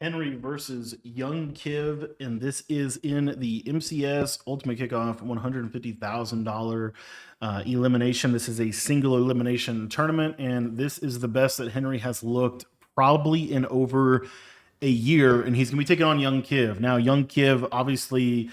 Henry versus Young Kiv, and this is in the MCS Ultimate Kickoff $150,000 elimination. This is a single elimination tournament, and this is the best that Henry has looked probably in over a year, and he's going to be taking on Young Kiv. Now, Young Kiv, obviously,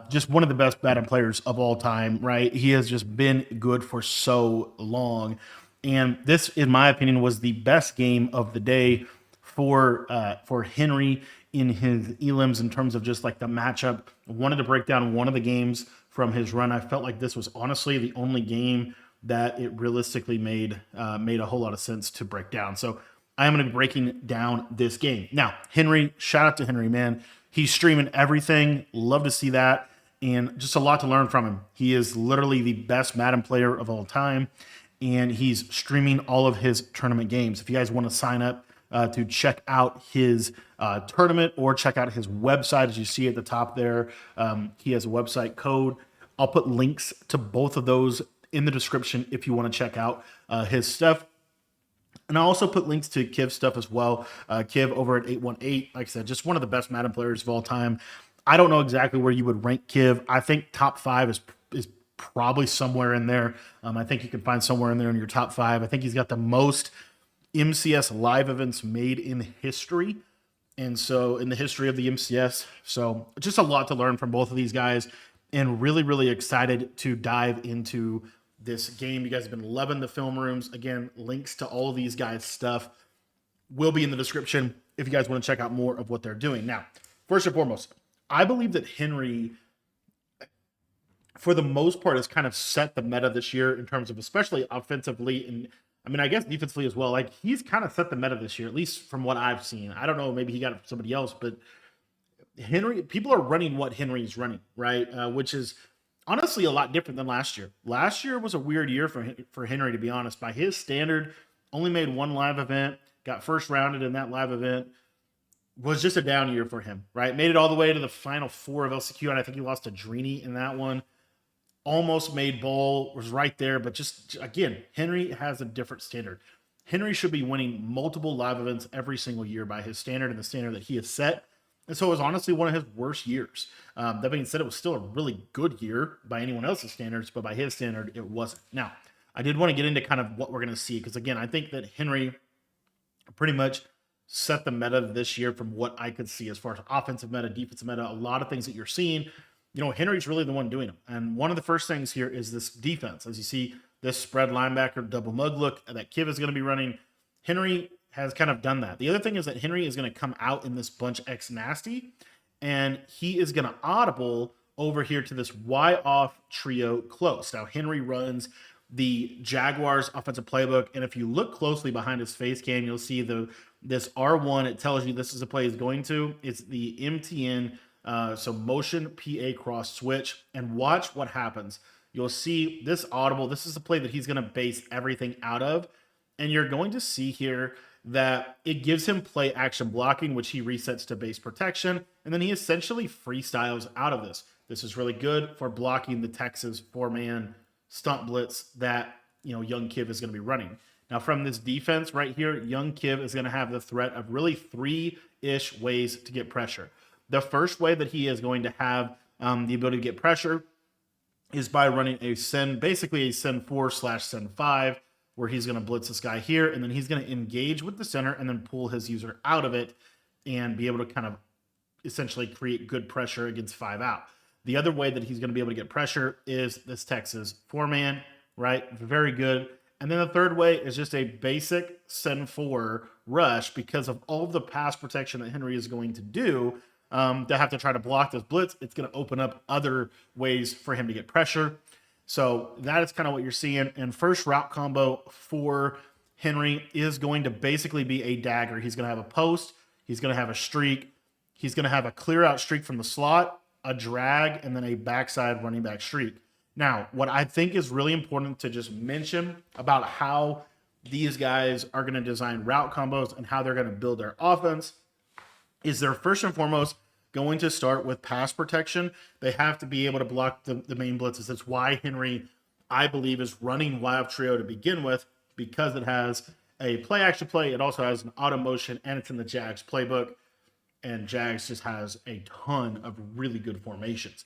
just one of the best Madden players of all time, right? He has just been good for so long. And this, in my opinion, was the best game of the day for Henry in his elims in terms of just like the matchup. I wanted to break down one of the games from his run. I felt like this was honestly the only game that it realistically made a whole lot of sense to break down. So I am going to be breaking down this game. Now, Henry, shout out to Henry, man. He's streaming everything. Love to see that. And just a lot to learn from him. He is literally the best Madden player of all time. And he's streaming all of his tournament games. If you guys want to sign up to check out his tournament or check out his website, as you see at the top there, he has a website code. I'll put links to both of those in the description if you want to check out his stuff. And I also put links to Kiv's stuff as well. Kiv over at 818, like I said, just one of the best Madden players of all time. I don't know exactly where you would rank Kiv. I think top five is probably somewhere in there. I think you can find somewhere in there in your top five. I think he's got the most MCS live events made in history. And so in the history of the MCS. So just a lot to learn from both of these guys, and really, really excited to dive into this game. You guys have been loving the film rooms. Again, links to all of these guys' stuff will be in the description if you guys want to check out more of what they're doing. Now, first and foremost, I believe that Henry, for the most part, has kind of set the meta this year in terms of especially offensively, and I mean, I guess defensively as well. Like, he's kind of set the meta this year, at least from what I've seen. I don't know, maybe he got it from somebody else, but Henry, people are running what Henry's running, right? Which is honestly a lot different than last year. Last year was a weird year for Henry, to be honest. By his standard, only made one live event, got first rounded in that live event. Was just a down year for him, right? Made it all the way to the final four of LCQ, and I think he lost to Drini in that one. Almost made bowl, was right there, but just again, Henry has a different standard. Henry should be winning multiple live events every single year by his standard and the standard that he has set. And so it was honestly one of his worst years. That being said, it was still a really good year by anyone else's standards, but by his standard, it wasn't. Now, I did want to get into kind of what we're going to see, because again, I think that Henry pretty much set the meta this year from what I could see as far as offensive meta, defensive meta, a lot of things that you're seeing. You know, Henry's really the one doing them. And one of the first things here is this defense. As you see, this spread linebacker double mug look that Kiv is going to be running. Henry has kind of done that. The other thing is that Henry is going to come out in this bunch X nasty, and he is going to audible over here to this Y off trio close. Now, Henry runs the Jaguars offensive playbook, and if you look closely behind his face cam, you'll see this R1. It tells you this is a play he's going to. It's the MTN, so motion PA cross switch, and watch what happens. You'll see this audible. This is a play that he's going to base everything out of, and you're going to see here that it gives him play action blocking, which he resets to base protection, and then he essentially freestyles out of this. This is really good for blocking the Texas four-man stunt blitz that, you know, Young Kiv is going to be running. Now, from this defense right here, Young Kiv is going to have the threat of really three-ish ways to get pressure. The first way that he is going to have the ability to get pressure is by running a send, basically a send 4/send 5, where he's going to blitz this guy here, and then he's going to engage with the center and then pull his user out of it and be able to kind of essentially create good pressure against 5 out. The other way that he's going to be able to get pressure is this Texas four-man, right? Very good. And then the third way is just a basic send 4 rush, because of all of the pass protection that Henry is going to do to have to try to block this blitz. It's going to open up other ways for him to get pressure. So that is kind of what you're seeing. And first route combo for Henry is going to basically be a dagger. He's going to have a post. He's going to have a streak. He's going to have a clear out streak from the slot, a drag, and then a backside running back streak. Now, what I think is really important to just mention about how these guys are going to design route combos and how they're going to build their offense is they're first and foremost going to start with pass protection. They have to be able to block the main blitzes. That's why Henry, I believe, is running Wild Trio to begin with, because it has a play action play. It also has an auto motion, and it's in the Jags playbook. and Jags just has a ton of really good formations.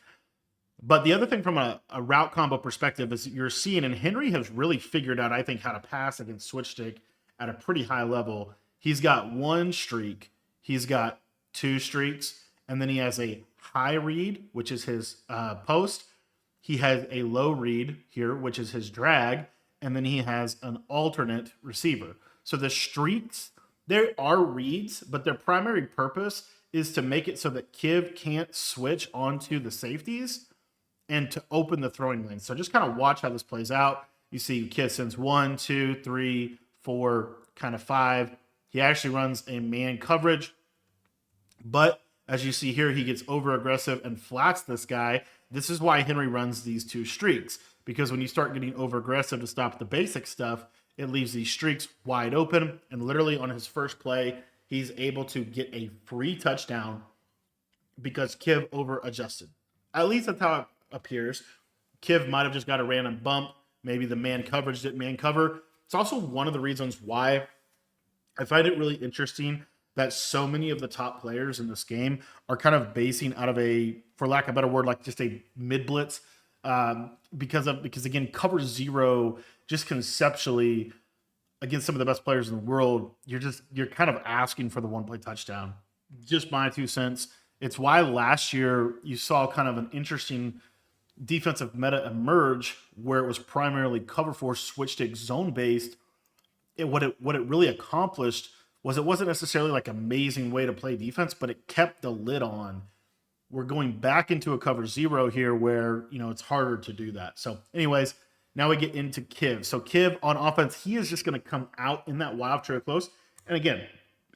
But the other thing from a route combo perspective is you're seeing, and Henry has really figured out, I think, how to pass against switch stick at a pretty high level. He's got one streak, he's got two streaks, and then he has a high read, which is his post. He has a low read here, which is his drag, and then he has an alternate receiver. So the streaks, there are reads, but their primary purpose is to make it so that Kiv can't switch onto the safeties and to open the throwing lane. So just kind of watch how this plays out. You see Kiv sends 1, 2, 3, 4, kind of 5. He actually runs a man coverage, but as you see here, he gets over aggressive and flats this guy. This is why Henry runs these two streaks, because when you start getting over aggressive to stop the basic stuff, it leaves these streaks wide open. And literally on his first play, he's able to get a free touchdown because Kiv over adjusted. At least that's how it appears. Kiv might have just got a random bump. Maybe the man coverage didn't man cover. It's also one of the reasons why I find it really interesting that so many of the top players in this game are kind of basing out of a, for lack of a better word, like just a mid blitz, because again, cover zero, just conceptually against some of the best players in the world, you're kind of asking for the one play touchdown. Just my 2 cents. It's why last year you saw kind of an interesting defensive meta emerge where it was primarily cover four, switch stick, zone based. What it really accomplished was it wasn't necessarily like an amazing way to play defense, but it kept the lid on. We're going back into a cover zero here where, it's harder to do that. So anyways, now we get into Kiv. So Kiv on offense, he is just going to come out in that wild trail close. And again,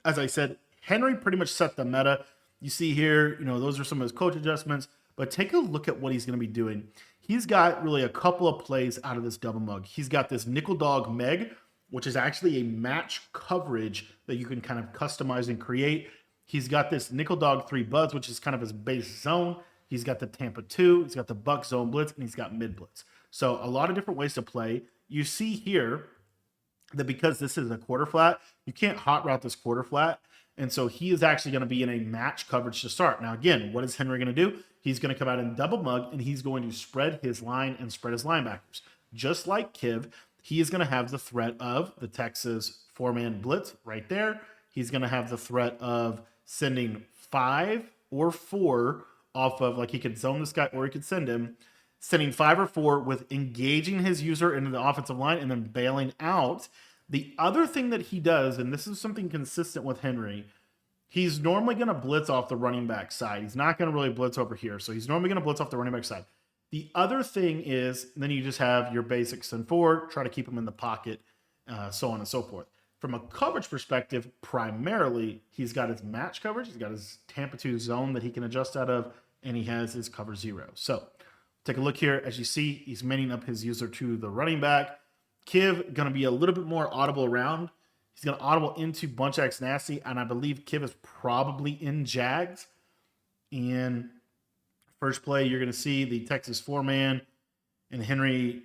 as I said, Henry pretty much set the meta. You see here, those are some of his coach adjustments, but take a look at what he's going to be doing. He's got really a couple of plays out of this double mug. He's got this nickel dog Meg, which is actually a match coverage that you can kind of customize and create. He's got this nickel dog 3 buds, which is kind of his base zone. He's got the Tampa 2, he's got the Buck zone blitz, and he's got mid blitz. So a lot of different ways to play. You see here that because this is a quarter flat, you can't hot route this quarter flat. And so he is actually going to be in a match coverage to start. Now, again, what is Henry going to do? He's going to come out in double mug, and he's going to spread his line and spread his linebackers. Just like Kiv, he is going to have the threat of the Texas 4-man blitz right there. He's going to have the threat of sending 5 or 4 off of, like he could zone this guy or he could send him, sending 5 or 4 with engaging his user into the offensive line and then bailing out. The other thing that he does, and this is something consistent with Henry, he's normally going to blitz off the running back side. He's not going to really blitz over here. So he's normally going to blitz off the running back side. The other thing is, then you just have your basic send forward, try to keep him in the pocket, so on and so forth. From a coverage perspective, primarily, he's got his match coverage. He's got his Tampa 2 zone that he can adjust out of, and he has his cover zero. So take a look here. As you see, he's manning up his user to the running back. Kiv going to be a little bit more audible around. He's going to audible into Bunch X Nasty, and I believe Kiv is probably in Jags. And first play, you're going to see the Texas 4-man and Henry.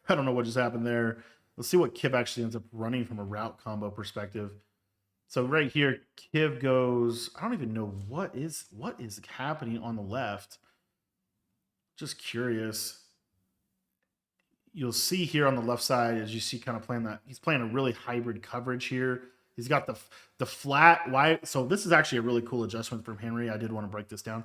I don't know what just happened there. Let's see what Kiv actually ends up running from a route combo perspective. So right here, Kiv goes, I don't even know what is happening on the left. Just curious. You'll see here on the left side, as you see kind of playing that, he's playing a really hybrid coverage here. He's got the flat wide. So this is actually a really cool adjustment from Henry. I did want to break this down.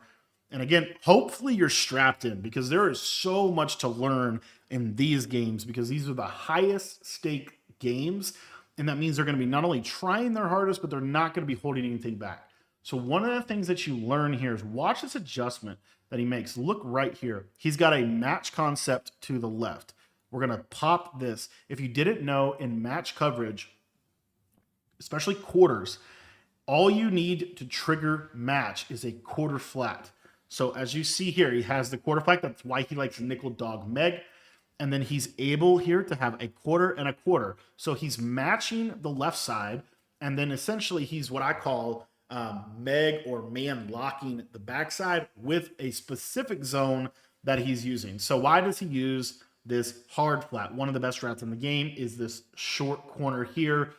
And again, hopefully you're strapped in because there is so much to learn in these games because these are the highest stake games. And that means they're going to be not only trying their hardest, but they're not going to be holding anything back. So one of the things that you learn here is watch this adjustment that he makes. Look right here. He's got a match concept to the left. We're going to pop this. If you didn't know, in match coverage, especially quarters, all you need to trigger match is a quarter flat. So as you see here, he has the quarter flat. That's why he likes nickel dog Meg. And then he's able here to have a quarter and a quarter. So he's matching the left side. And then essentially he's what I call Meg or man locking the backside with a specific zone that he's using. So why does he use this hard flat? One of the best routes in the game is this short corner here,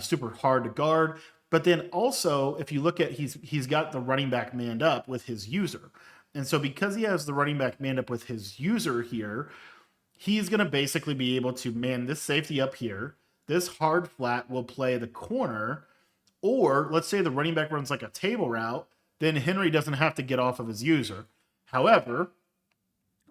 super hard to guard. But then also, if you look at, he's got the running back manned up with his user. And so because he has the running back manned up with his user here, he's going to basically be able to man this safety up here. This hard flat will play the corner. Or let's say the running back runs like a table route, then Henry doesn't have to get off of his user. However,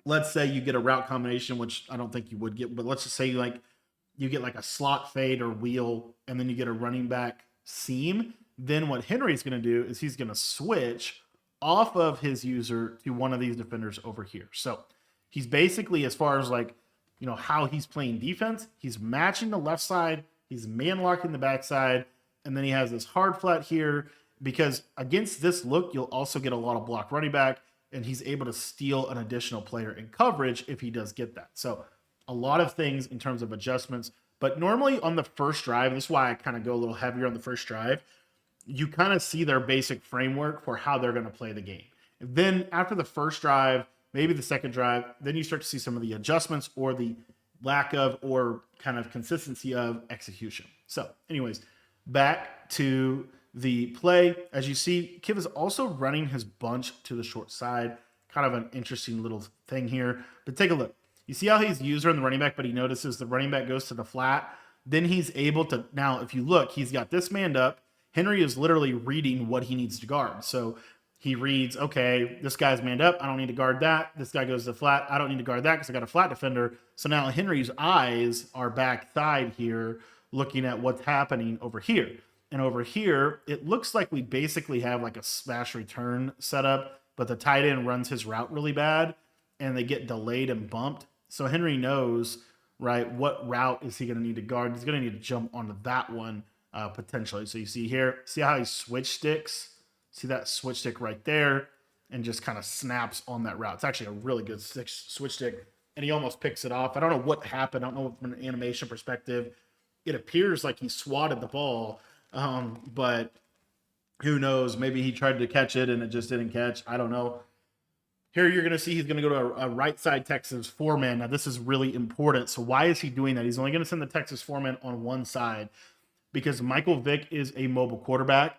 let's say you get a route combination, which I don't think you would get, but let's just say you get like a slot fade or wheel, and then you get a running back seam. Then what Henry's going to do is he's going to switch off of his user to one of these defenders over here. So he's basically, as far as like, how he's playing defense, he's matching the left side, he's man locking the backside, and then he has this hard flat here, because against this look, you'll also get a lot of block running back, and he's able to steal an additional player in coverage if he does get that. So a lot of things in terms of adjustments, but normally on the first drive, this is why I kind of go a little heavier on the first drive, you kind of see their basic framework for how they're going to play the game. And then after the first drive, maybe the second drive, then you start to see some of the adjustments or the lack of or kind of consistency of execution. So anyways, back to the play. As you see, Kiv is also running his bunch to the short side. Kind of an interesting little thing here. But take a look. You see how he's user in the running back, but he notices the running back goes to the flat. Then he's able to, now if you look, he's got this manned up. Henry is literally reading what he needs to guard. So he reads, okay, this guy's manned up. I don't need to guard that. This guy goes to the flat. I don't need to guard that because I got a flat defender. So now Henry's eyes are backside here looking at what's happening over here. And over here, it looks like we basically have like a smash return setup, but the tight end runs his route really bad and they get delayed and bumped. So Henry knows, right, what route is he going to need to guard. He's going to need to jump onto that one potentially. So you see here, see how he switch sticks? See that switch stick right there and just kind of snaps on that route. It's actually a really good switch stick, and he almost picks it off. I don't know what happened. I don't know from an animation perspective. It appears like he swatted the ball, but who knows? Maybe he tried to catch it and it just didn't catch. I don't know. Here you're going to see he's going to go to a right side Texas 4-man. Now this is really important. So why is he doing that? He's only going to send the Texas 4-man on one side because Michael Vick is a mobile quarterback.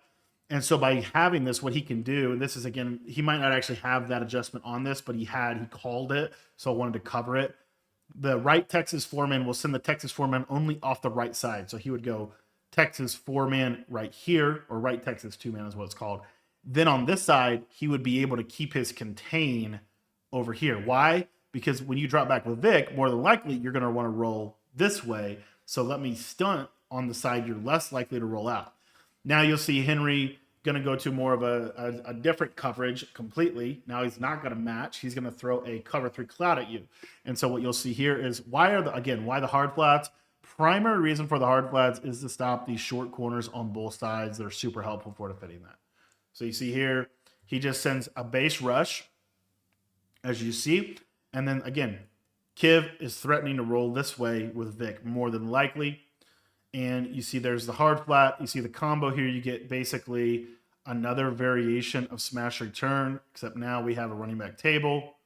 And so by having this, what he can do, and this is, again, he might not actually have that adjustment on this, but he called it, so I wanted to cover it. The right Texas 4-man will send the Texas 4-man only off the right side. So he would go Texas 4-man right here, or right Texas 2-man is what it's called. Then on this side, he would be able to keep his contain over here. Why? Because when you drop back with Vic, more than likely, you're going to want to roll this way. So let me stunt on the side you're less likely to roll out. Now you'll see Henry going to go to more of a different coverage completely. Now he's not going to match. He's going to throw a cover 3 cloud at you. And so what you'll see here is why the hard flats? Primary reason for the hard flats is to stop these short corners on both sides. They're super helpful for defending that. So you see here, he just sends a base rush, as you see. And then again, Kiv is threatening to roll this way with Vic more than likely. And you see there's the hard flat. You see the combo here. You get basically another variation of smash return, except now we have a running back table.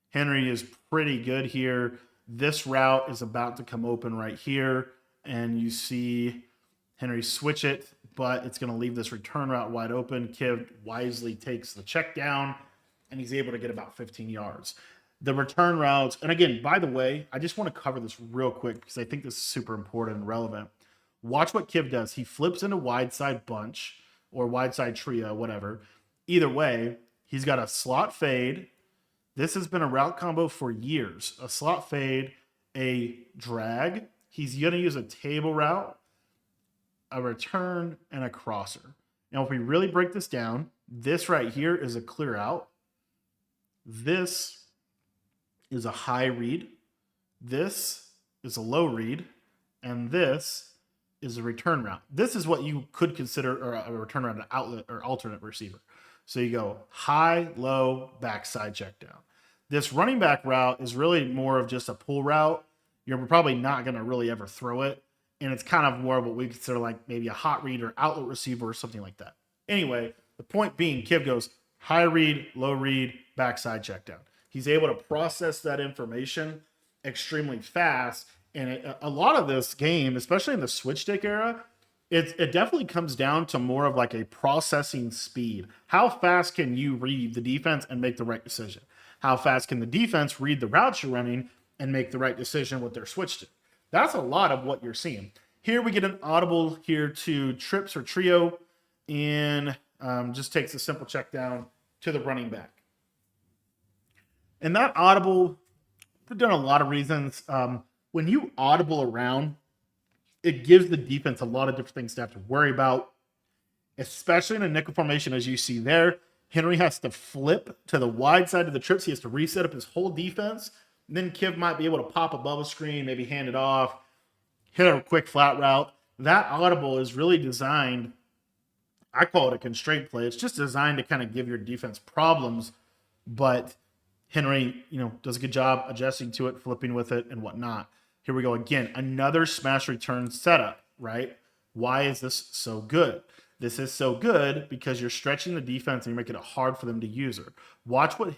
Henry is pretty good here. This route is about to come open right here. And you see Henry switch it, but it's going to leave this return route wide open. Kiv wisely takes the check down, and he's able to get about 15 yards. The return routes, and again, by the way, I just want to cover this real quick because I think this is super important and relevant. Watch what Kiv does. He flips into wide side bunch or wide side trio, whatever. Either way, he's got a slot fade. This has been a route combo for years. A slot fade, a drag. He's going to use a table route, a return, and a crosser. Now, if we really break this down, this right here is a clear out. This is a high read. This is a low read. And this is a return route. This is what you could consider a return route, an outlet or alternate receiver. So you go high, low, backside check down. This running back route is really more of just a pull route. You're probably not going to really ever throw it. And it's kind of more of what we consider like maybe a hot read or outlet receiver or something like that. Anyway, the point being, Kiv goes high read, low read, backside check down. He's able to process that information extremely fast. And a lot of this game, especially in the switch stick era, it definitely comes down to more of like a processing speed. How fast can you read the defense and make the right decision? How fast can the defense read the routes you're running and make the right decision with their switch to? That's a lot of what you're seeing. Here we get an audible here to trips or trio, and just takes a simple check down to the running back. And that audible, they've done a lot of reasons. When you audible around, it gives the defense a lot of different things to have to worry about, especially in a nickel formation, as you see there. Henry has to flip to the wide side of the trips. He has to reset up his whole defense. And then Kiv might be able to pop above a screen, maybe hand it off, hit a quick flat route. That audible is really designed, I call it a constraint play. It's just designed to kind of give your defense problems, but Henry, does a good job adjusting to it, flipping with it, and whatnot. Here we go again. Another smash return setup, right? Why is this so good? This is so good because you're stretching the defense and you're making it hard for them to use her. Watch what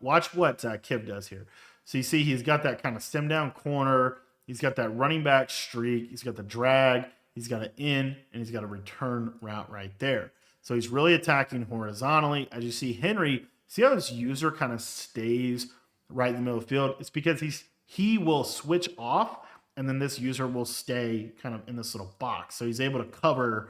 watch what Kiv does here. So you see he's got that kind of stem down corner. He's got that running back streak. He's got the drag. He's got an in, and he's got a return route right there. So he's really attacking horizontally. As you see Henry, see how this user kind of stays right in the middle of the field? It's because he will switch off, and then this user will stay kind of in this little box. So he's able to cover,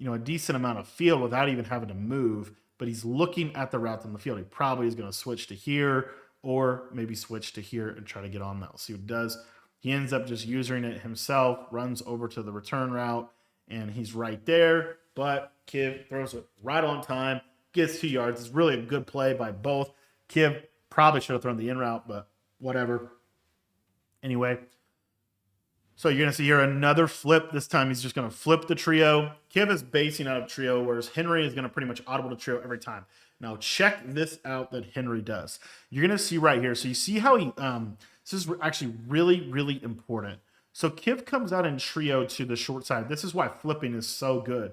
a decent amount of field without even having to move, but he's looking at the route on the field. He probably is going to switch to here or maybe switch to here and try to get on that. We'll see what he does. He ends up just using it himself, runs over to the return route, and he's right there, but Kiv throws it right on time, gets 2 yards. It's really a good play by both. Kiv probably should have thrown the in route, but whatever. Anyway, so you're going to see here another flip. This time he's just going to flip the trio. Kiv is basing out of trio, whereas Henry is going to pretty much audible to trio every time. Now check this out that Henry does. You're going to see right here. So you see how he, this is actually really, really important. So Kiv comes out in trio to the short side. This is why flipping is so good.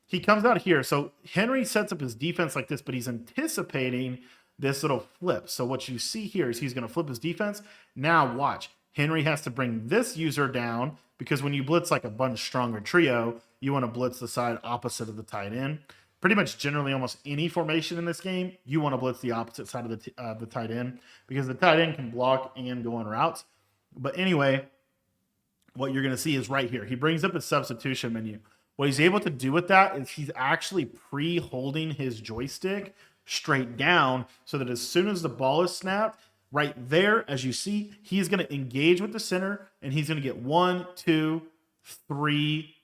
He comes out here. So Henry sets up his defense like this, but he's anticipating this little flip. So what you see here is he's going to flip his defense. Now watch. Henry has to bring this user down because when you blitz like a bunch stronger trio, you want to blitz the side opposite of the tight end. Pretty much generally almost any formation in this game, you want to blitz the opposite side of the tight end because the tight end can block and go on routes. But anyway, what you're going to see is right here. He brings up his substitution menu. What he's able to do with that is he's actually pre-holding his joystick straight down so that as soon as the ball is snapped, right there, as you see, he's going to engage with the center, and he's going to get 1, 2, 3,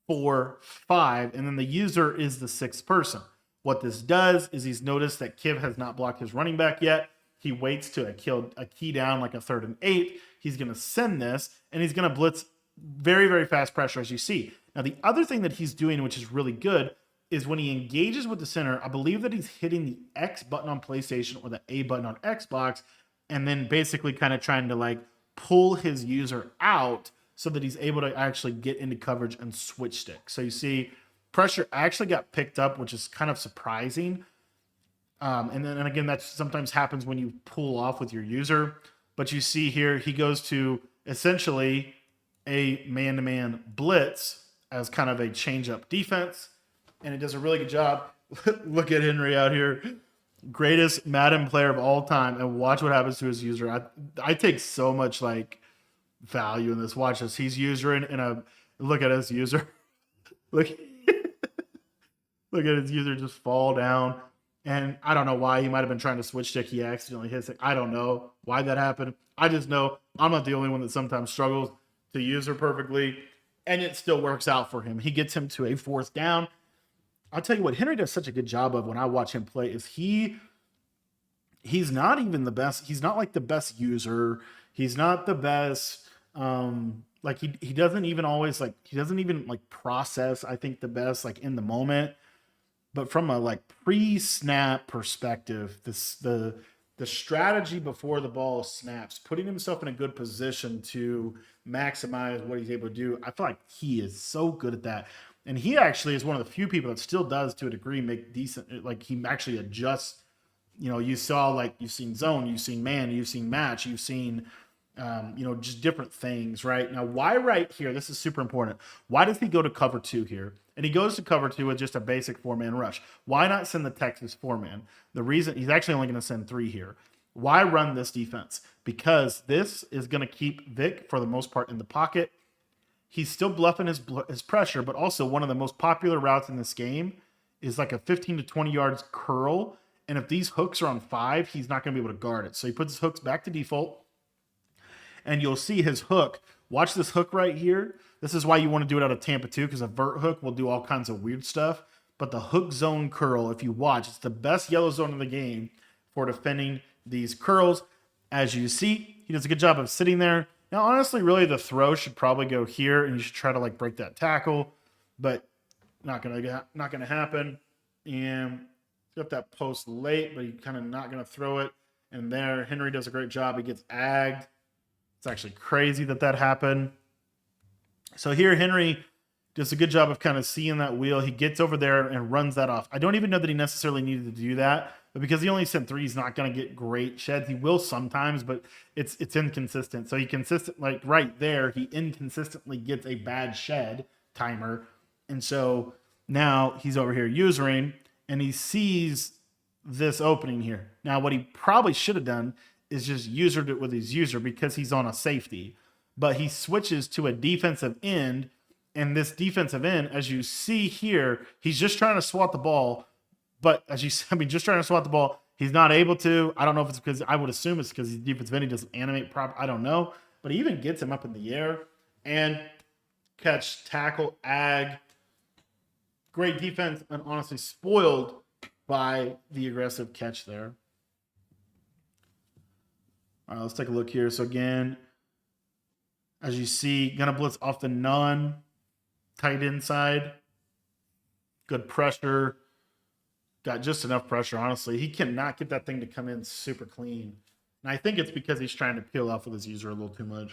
4, 5, and then the user is the 6th person. What this does is he's noticed that Kiv has not blocked his running back yet. He waits to a key down like a 3rd and 8. He's going to send this, and he's going to blitz very, very fast pressure, as you see. Now, the other thing that he's doing, which is really good, is when he engages with the center, I believe that he's hitting the X button on PlayStation or the A button on Xbox, and then basically kind of trying to like pull his user out so that he's able to actually get into coverage and switch stick. So you see pressure actually got picked up, which is kind of surprising. And again, that sometimes happens when you pull off with your user. But you see here, he goes to essentially a man-to-man blitz as kind of a change-up defense. And it does a really good job. Look at Henry out here. Greatest Madden player of all time. And watch what happens to his user. I take so much like value in this. Watch this. He's usering in a look at his user. Look at his user just fall down. And I don't know why. He might have been trying to switch stick. He accidentally hits it. I don't know why that happened. I just know I'm not the only one that sometimes struggles to use her perfectly. And it still works out for him. He gets him to a 4th down. I'll tell you what Henry does such a good job of when I watch him play is he's not even the best. He's not like the best user. He's not the best. Like he doesn't even always like, he doesn't even like process, I think, the best like in the moment. But from a like pre-snap perspective, the strategy before the ball snaps, putting himself in a good position to maximize what he's able to do, I feel like he is so good at that. And he actually is one of the few people that still does, to a degree, make decent, like he actually adjusts. You saw like you've seen zone, you've seen man, you've seen match, you've seen just different things, right? Now, why right here? This is super important. Why does he go to cover 2 here? And he goes to cover 2 with just a basic 4-man rush. Why not send the Texas 4-man? The reason he's actually only going to send 3 here. Why run this defense? Because this is going to keep Vic, for the most part, in the pocket. He's still bluffing his pressure, but also one of the most popular routes in this game is like a 15 to 20 yards curl. And if these hooks are on 5, he's not going to be able to guard it. So he puts his hooks back to default. And you'll see his hook. Watch this hook right here. This is why you want to do it out of Tampa too, because a vert hook will do all kinds of weird stuff. But the hook zone curl, if you watch, it's the best yellow zone in the game for defending these curls. As you see, he does a good job of sitting there. Now, honestly, really the throw should probably go here, and you should try to like break that tackle, but not gonna happen. And got that post late, but he's kind of not gonna throw it. And there, Henry does a great job. He gets agged. It's actually crazy that happened. So here, Henry does a good job of kind of seeing that wheel. He gets over there and runs that off. I don't even know that he necessarily needed to do that, but because he only sent 3, he's not going to get great sheds. He will sometimes, but it's inconsistent. So he like right there, he inconsistently gets a bad shed timer. And so now he's over here usering, and he sees this opening here. Now, what he probably should have done is just usered it with his user because he's on a safety. But he switches to a defensive end, and this defensive end, as you see here, he's just trying to swat the ball. But as you see, just trying to swat the ball, he's not able to. I don't know if it's because, I would assume it's because he's defensive end. He doesn't animate proper. I don't know. But he even gets him up in the air and catch, tackle, ag. Great defense, and honestly spoiled by the aggressive catch there. All right, let's take a look here. So again, as you see, gonna blitz off the none, tight inside. Good pressure. Got just enough pressure, honestly. He cannot get that thing to come in super clean. And I think it's because he's trying to peel off with his user a little too much.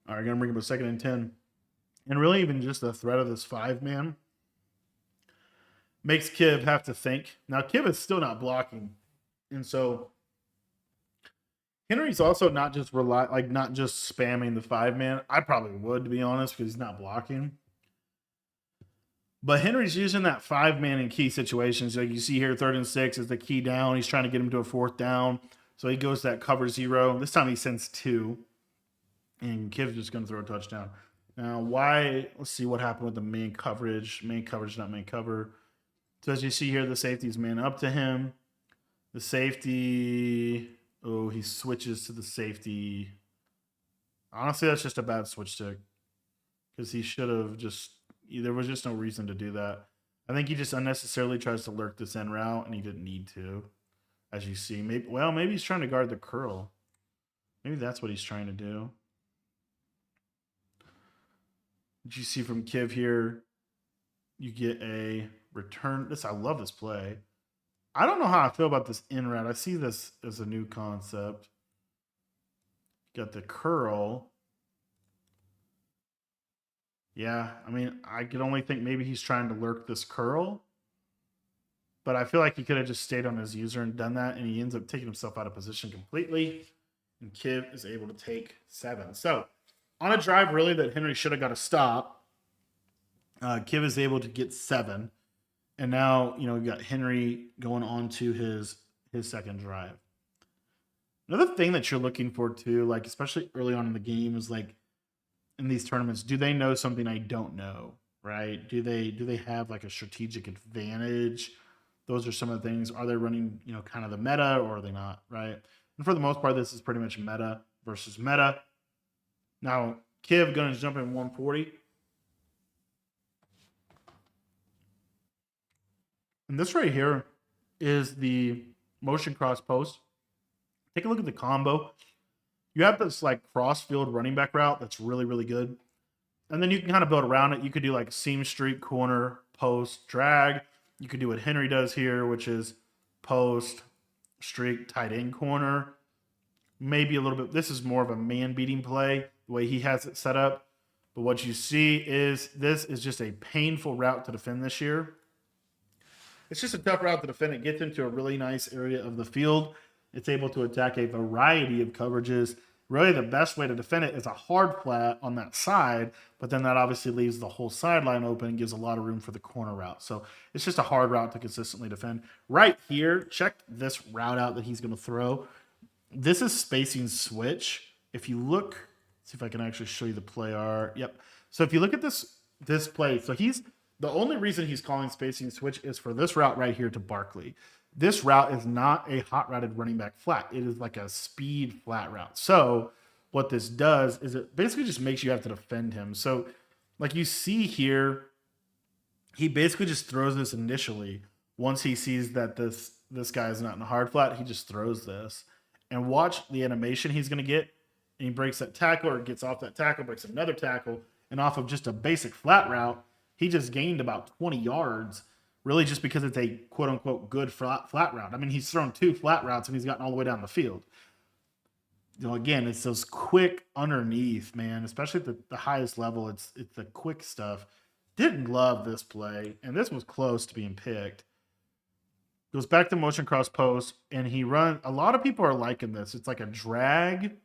All right, gonna bring up a 2nd and 10. And really even just the threat of this 5-man makes Kiv have to think. Now, Kiv is still not blocking. And so Henry's also not just not just spamming the 5-man. I probably would, to be honest, because he's not blocking. But Henry's using that 5-man in key situations. Like you see here, 3rd and 6 is the key down. He's trying to get him to a 4th down. So he goes to that cover 0. This time he sends 2. And Kiv's just going to throw a touchdown. Now, let's see what happened with the main coverage. Main coverage, not main cover. So as you see here, the safety's man up to him. The safety, he switches to the safety. Honestly, that's just a bad switch tick. Because he should have there was just no reason to do that. I think he just unnecessarily tries to lurk this end route, and he didn't need to. As you see, maybe he's trying to guard the curl. Maybe that's what he's trying to do. Did you see from Kiv here? You get a return. I love this play. I don't know how I feel about this in route. I see this as a new concept. Got the curl. Yeah, I mean, I could only think maybe he's trying to lurk this curl. But I feel like he could have just stayed on his user and done that, and he ends up taking himself out of position completely. And Kiv is able to take 7. So, on a drive, really, that Henry should have got a stop, Kiv is able to get 7. And now, we've got Henry going on to his 2nd drive. Another thing that you're looking for, too, like especially early on in the game, is like in these tournaments, do they know something I don't know, right? Do they have like a strategic advantage? Those are some of the things. Are they running, kind of the meta, or are they not, right? And for the most part, this is pretty much meta versus meta. Now, Kiv going to jump in 140. And this right here is the motion cross post. Take a look at the combo. You have this like cross field running back route that's really, really good. And then you can kind of build around it. You could do like seam streak, corner, post, drag. You could do what Henry does here, which is post, streak, tight end corner. Maybe a little bit. This is more of a man beating play, the way he has it set up. But what you see is this is just a painful route to defend this year. It's just a tough route to defend. It gets into a really nice area of the field. It's able to attack a variety of coverages. Really, the best way to defend it is a hard flat on that side, but then that obviously leaves the whole sideline open and gives a lot of room for the corner route. So it's just a hard route to consistently defend. Right here, check this route out that he's going to throw. This is spacing switch. If you look, see if I can actually show you the play art. Yep. So if you look at this play, so the only reason he's calling spacing switch is for this route right here to Barkley. This route is not a hot routed running back flat. It is like a speed flat route. So what this does is it basically just makes you have to defend him. So like you see here, he basically just throws this initially. Once he sees that this guy is not in a hard flat, he just throws this. And watch the animation he's going to get. And he breaks that tackle or gets off that tackle, breaks another tackle. And off of just a basic flat route, he just gained about 20 yards, really just because it's a quote-unquote good flat route. I mean, he's thrown 2 flat routes, and he's gotten all the way down the field. Again, it's those quick underneath, man, especially at the highest level. It's the quick stuff. Didn't love this play, and this was close to being picked. Goes back to motion cross post, and he runs. A lot of people are liking this. It's like a drag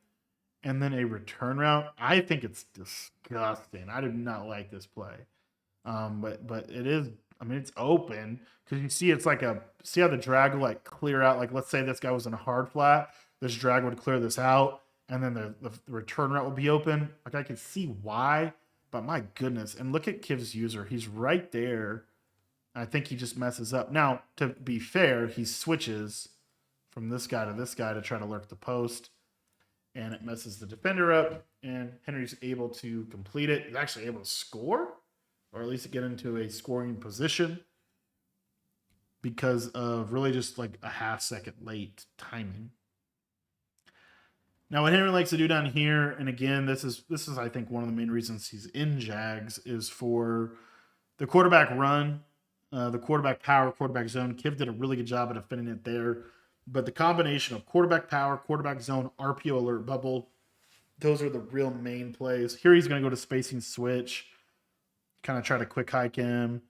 and then a return route. I think it's disgusting. I do not like this play. But it is, I mean, it's open because you see it's like see how the drag will like clear out. Like let's say this guy was in a hard flat. This drag would clear this out, and then the return route would be open. Like I can see why, but my goodness. And look at Kiv's user. He's right there. I think he just messes up. Now, to be fair, he switches from this guy to try to lurk the post, and it messes the defender up, and Henry's able to complete it. He's actually able to score, or at least get into a scoring position because of really just like a half second late timing. Now, what Henry likes to do down here, and again, this is I think one of the main reasons he's in Jags, is for the quarterback run. The quarterback power, quarterback zone. Kiv did a really good job of defending it there. But the combination of quarterback power, quarterback zone, RPO alert bubble, those are the real main plays. Here he's going to go to spacing switch, kind of try to quick hike him.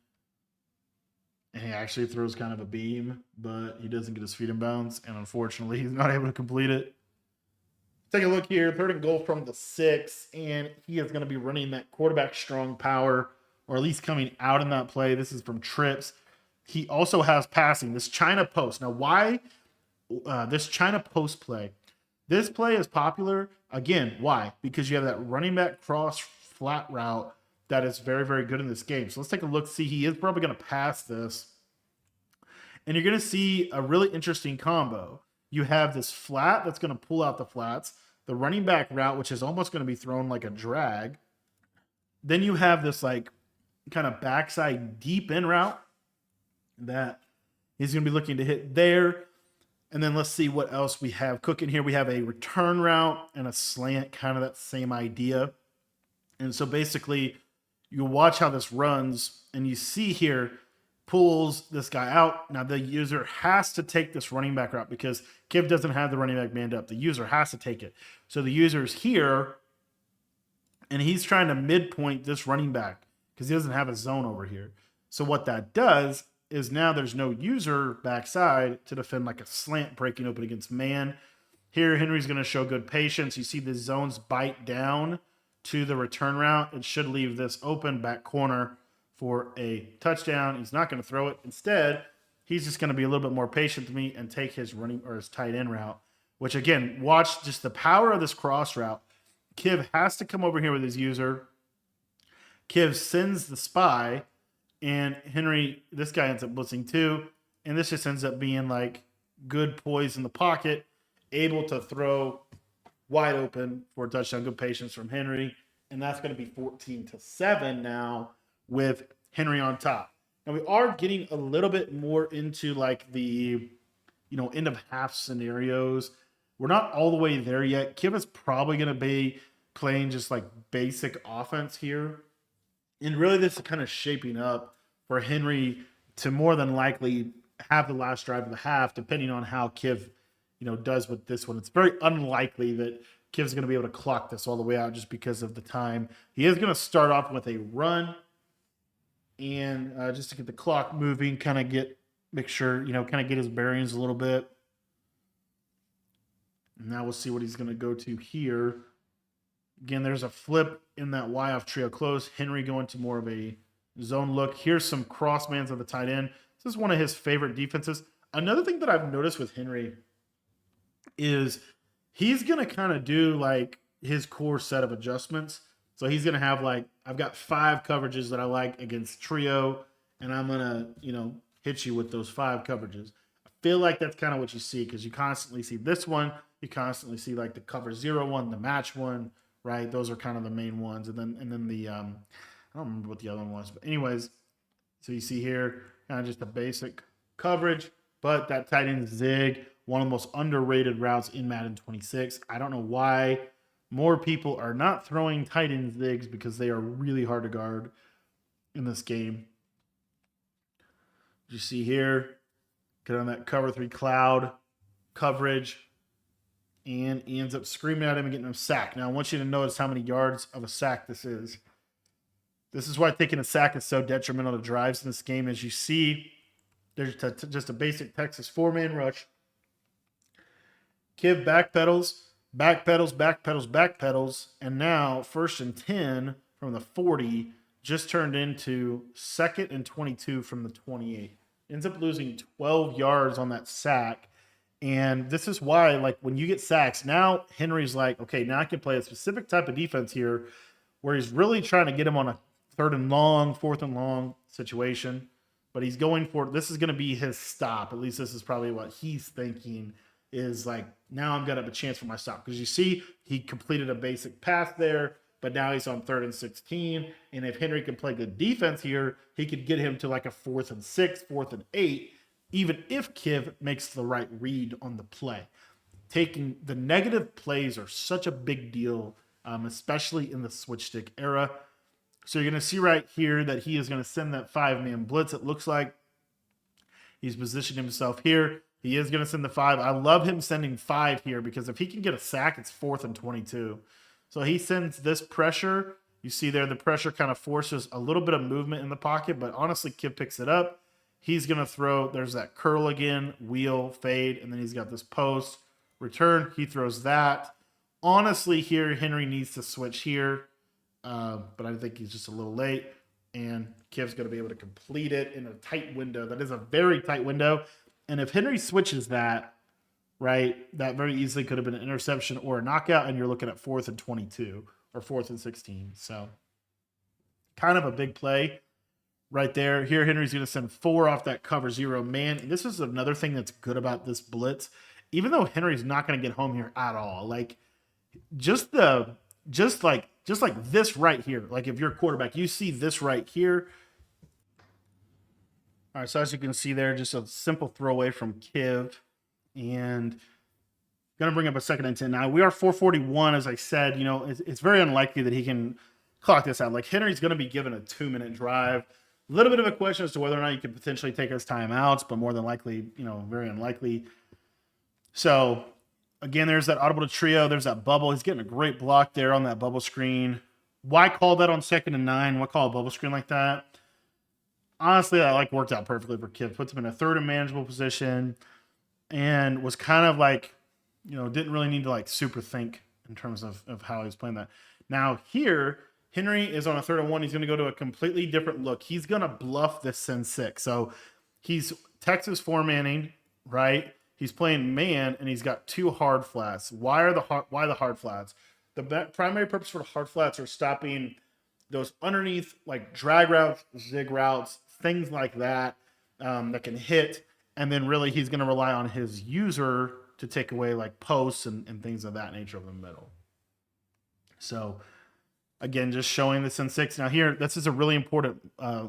And he actually throws kind of a beam, but he doesn't get his feet in bounds. And unfortunately, he's not able to complete it. Take a look here. 3rd and goal from the 6. And he is going to be running that quarterback strong power, or at least coming out in that play. This is from trips. He also has passing, this China post. Now, why this China post play? This play is popular. Again, why? Because you have that running back cross flat route that is very, very good in this game. So let's take a look. See, he is probably going to pass this. And you're going to see a really interesting combo. You have this flat that's going to pull out the flats, the running back route, which is almost going to be thrown like a drag. Then you have this like kind of backside deep in route that he's going to be looking to hit there. And then let's see what else we have cooking here. We have a return route and a slant, kind of that same idea. And so basically you watch how this runs, and you see here pulls this guy out. Now the user has to take this running back route because Kiv doesn't have the running back manned up. The user has to take it. So the user's here, and he's trying to midpoint this running back because he doesn't have a zone over here. So what that does is now there's no user backside to defend like a slant breaking open against man. Here, Henry's going to show good patience. You see the zones bite down to the return route. It should leave this open back corner for a touchdown. He's not going to throw it. Instead, he's just going to be a little bit more patient than me and take his running or his tight end route, which again, watch just the power of this cross route. Kiv has to come over here with his user. Kiv sends the spy, and Henry, this guy ends up blitzing too. And this just ends up being like good poise in the pocket, able to throw wide open for a touchdown. Good patience from Henry. And that's going to be 14-7 now with Henry on top. Now we are getting a little bit more into like the, end of half scenarios. We're not all the way there yet. Kiv is probably going to be playing just like basic offense here. And really this is kind of shaping up for Henry to more than likely have the last drive of the half, depending on how Kiv, does with this one. It's very unlikely that Kiv's going to be able to clock this all the way out just because of the time. He is going to start off with a run and just to get the clock moving, kind of get make sure, kind of get his bearings a little bit. Now we'll see what he's going to go to here. Again, there's a flip in that Y off trio close. Henry going to more of a zone look. Here's some crossmans of the tight end. This is one of his favorite defenses. Another thing that I've noticed with Henry is he's going to kind of do like his core set of adjustments. So he's going to have like, I've got 5 coverages that I like against trio, and I'm going to, hit you with those 5 coverages. I feel like that's kind of what you see because you constantly see this one. You constantly see like the cover 0 one, the match one, right? Those are kind of the main ones. And then the, I don't remember what the other one was, but anyways, so you see here kind of just a basic coverage, but that tight end zig, one of the most underrated routes in Madden 26. I don't know why more people are not throwing tight end zigs because they are really hard to guard in this game. You see here, get on that cover 3 cloud coverage, and he ends up screaming at him and getting him sacked. Now, I want you to notice how many yards of a sack this is. This is why taking a sack is so detrimental to drives in this game. As you see, there's just a basic Texas 4-man rush. Kiv backpedals, and now 1st and 10 from the 40 just turned into 2nd and 22 from the 28. Ends up losing 12 yards on that sack. And this is why, like, when you get sacks, now Henry's like, okay, now I can play a specific type of defense here where he's really trying to get him on a 3rd and long, 4th and long situation. But he's going for, this is going to be his stop. At least this is probably what he's thinking is like, now I'm going to have a chance for my stop. Because you see, he completed a basic pass there, but now he's on 3rd and 16. And if Henry can play good defense here, he could get him to like a 4th and 6, 4th and 8, even if Kiv makes the right read on the play. Taking the negative plays are such a big deal, especially in the switch stick era. So you're going to see right here that he is going to send that 5-man blitz. It looks like he's positioned himself here. He is going to send the 5. I love him sending 5 here because if he can get a sack, it's 4th and 22. So he sends this pressure. You see there, the pressure kind of forces a little bit of movement in the pocket, but honestly, Kiv picks it up. He's going to throw, there's that curl again, wheel, fade, and then he's got this post, return. He throws that. Honestly, here, Henry needs to switch here, but I think he's just a little late, and Kiv's going to be able to complete it in a tight window. That is a very tight window, and if Henry switches that, right, that very easily could have been an interception or a knockout, and you're looking at 4th and 22 or 4th and 16. So kind of a big play right there. Here, Henry's going to send 4 off that cover 0 man. And this is another thing that's good about this blitz. Even though Henry's not going to get home here at all, like just like this right here. Like if you're a quarterback, you see this right here. All right, so as you can see there, just a simple throwaway from Kiv, and going to bring up a 2nd and 10. Now we are 4:41, as I said. It's very unlikely that he can clock this out. Like Henry's going to be given a 2-minute drive. A little bit of a question as to whether or not you could potentially take his timeouts, but more than likely, very unlikely. So, again, there's that audible to trio. There's that bubble. He's getting a great block there on that bubble screen. Why call that on 2nd and 9? Why call a bubble screen like that? Honestly, that worked out perfectly for Kiv. Puts him in a 3rd and manageable position and was kind of like, didn't really need to super think in terms of how he was playing that. Now here, Henry is on a 3rd and 1. He's going to go to a completely different look. He's going to bluff this send 6. So he's Texas 4-manning, right? He's playing man, and he's got 2 hard flats. Why the hard flats? The primary purpose for the hard flats are stopping those underneath drag routes, zig routes, things like that that can hit. And then really he's going to rely on his user to take away posts and things of that nature of the middle. So again, just showing this in 6. Now here, this is a really important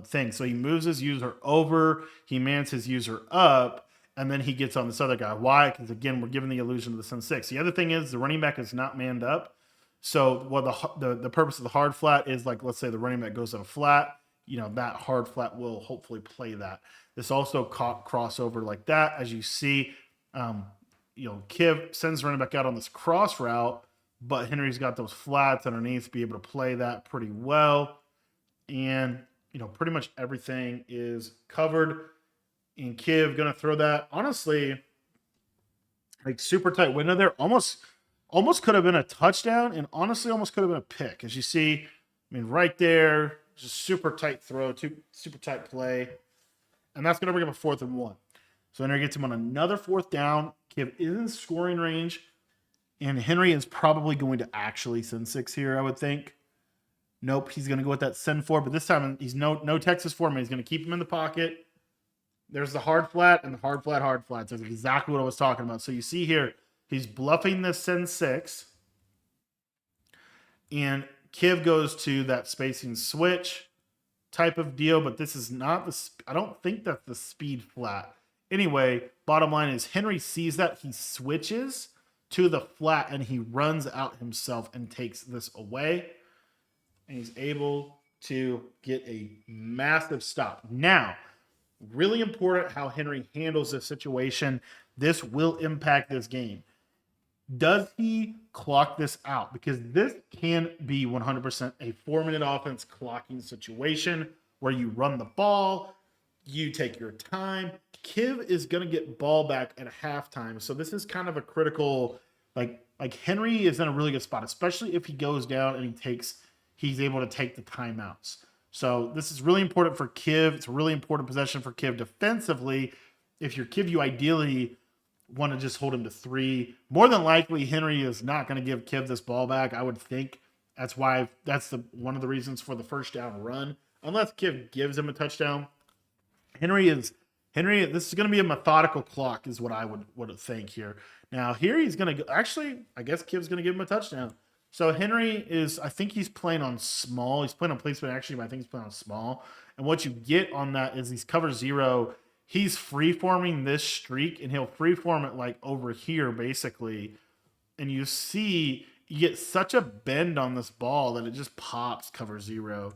thing. So he moves his user over, he mans his user up, and then he gets on this other guy. Why? Because again, we're giving the illusion of the Sin 6. The other thing is the running back is not manned up. So what the purpose of the hard flat is, let's say the running back goes to a flat, that hard flat will hopefully play that. This also caught crossover like that. As you see, Kiv sends the running back out on this cross route, but Henry's got those flats underneath to be able to play that pretty well. And, pretty much everything is covered. And Kiv gonna throw that. Honestly, like super tight window there. Almost could have been a touchdown, and honestly, almost could have been a pick. As you see, I mean, right there, just super tight throw, super tight play, and that's gonna bring up a 4th and 1. So Henry gets him on another 4th down. Kiv is in scoring range, and Henry is probably going to actually send 6 here, I would think. Nope, he's going to go with that send 4, but this time he's no Texas format. He's going to keep him in the pocket. There's the hard flat and the hard flat, hard flat. So that's exactly what I was talking about. So you see here, he's bluffing this send 6, and Kiv goes to that spacing switch type of deal, but this is not the, I don't think that's the speed flat. Anyway, bottom line is Henry sees that, he switches to the flat, and he runs out himself and takes this away. And he's able to get a massive stop. Now, really important how Henry handles this situation. This will impact this game. Does he clock this out? Because this can be 100% a 4-minute offense clocking situation where you run the ball, you take your time. Kiv is going to get ball back at halftime. So this is kind of a critical, like Henry is in a really good spot, especially if he goes down and he's able to take the timeouts. So this is really important for Kiv. It's a really important possession for Kiv defensively. If you're Kiv, you ideally want to just hold him to 3. More than likely, Henry is not going to give Kiv this ball back, I would think. That's why one of the reasons for the first down run. Unless Kiv gives him a touchdown. Henry, this is going to be a methodical clock is what I would think here. Now, here he's going to actually, I guess Kiv's going to give him a touchdown. So Henry I think he's playing on small. He's playing on placement actually, but I think he's playing on small. And what you get on that is he's cover 0. He's free-forming this streak, and he'll free-form it like over here, basically. And you see, you get such a bend on this ball that it just pops cover 0.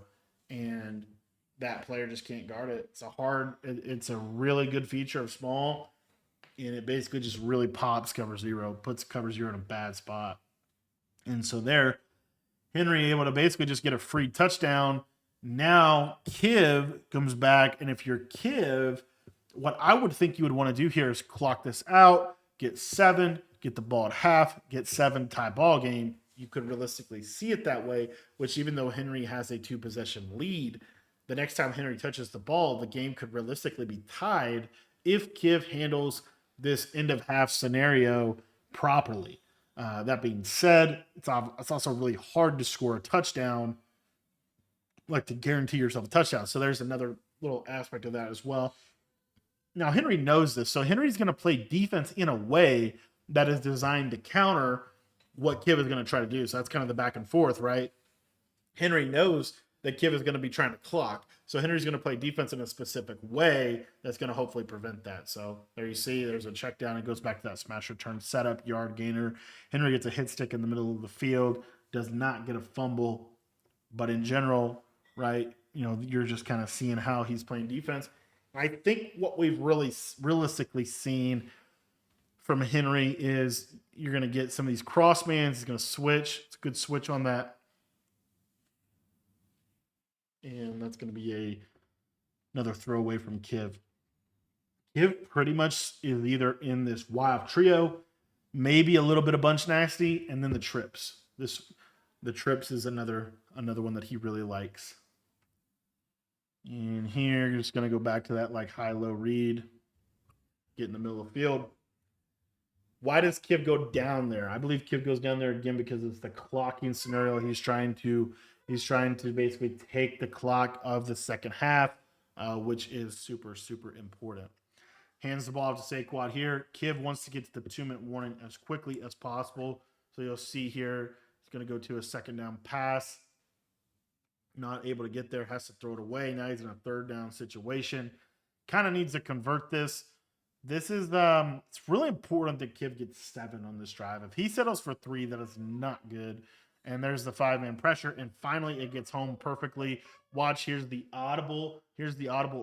And that player just can't guard it. It's a really good feature of small. And it basically just really pops cover 0, puts cover 0 in a bad spot. And so there, Henry able to basically just get a free touchdown. Now Kiv comes back, and if you're Kiv, what I would think you would want to do here is clock this out, get 7, get the ball at half, get 7, tie ball game. You could realistically see it that way, which even though Henry has a 2-possession lead, the next time Henry touches the ball, the game could realistically be tied if Kiv handles this end of half scenario properly. That being said, it's also really hard to score a touchdown, like to guarantee yourself a touchdown. So there's another little aspect of that as well. Now, Henry knows this. So Henry's going to play defense in a way that is designed to counter what Kiv is going to try to do. So that's kind of the back and forth, right? Henry knows that Kiv is going to be trying to clock. So Henry's going to play defense in a specific way that's going to hopefully prevent that. So there you see, there's a check down. It goes back to that smash return setup, yard gainer. Henry gets a hit stick in the middle of the field, does not get a fumble. But in general, right, you're just kind of seeing how he's playing defense. I think what we've really realistically seen from Henry is you're going to get some of these crossmans. He's going to switch. It's a good switch on that. And that's going to be another throwaway from Kiv. Kiv pretty much is either in this wild trio, maybe a little bit of bunch nasty, and then the trips. The trips is another one that he really likes. And here, you're just going to go back to that like high-low read, get in the middle of the field. Why does Kiv go down there? I believe Kiv goes down there again because it's the clocking scenario. He's trying to basically take the clock of the second half, which is super, super important. Hands the ball off to Saquon here. Kiv wants to get to the 2-minute warning as quickly as possible. So you'll see here, it's going to go to a second down pass. Not able to get there, has to throw it away. Now he's in a 3rd down situation. Kind of needs to convert this. This is it's really important that Kiv gets 7 on this drive. If he settles for 3, that is not good. And there's the 5-man pressure, and finally it gets home perfectly. Watch, here's the audible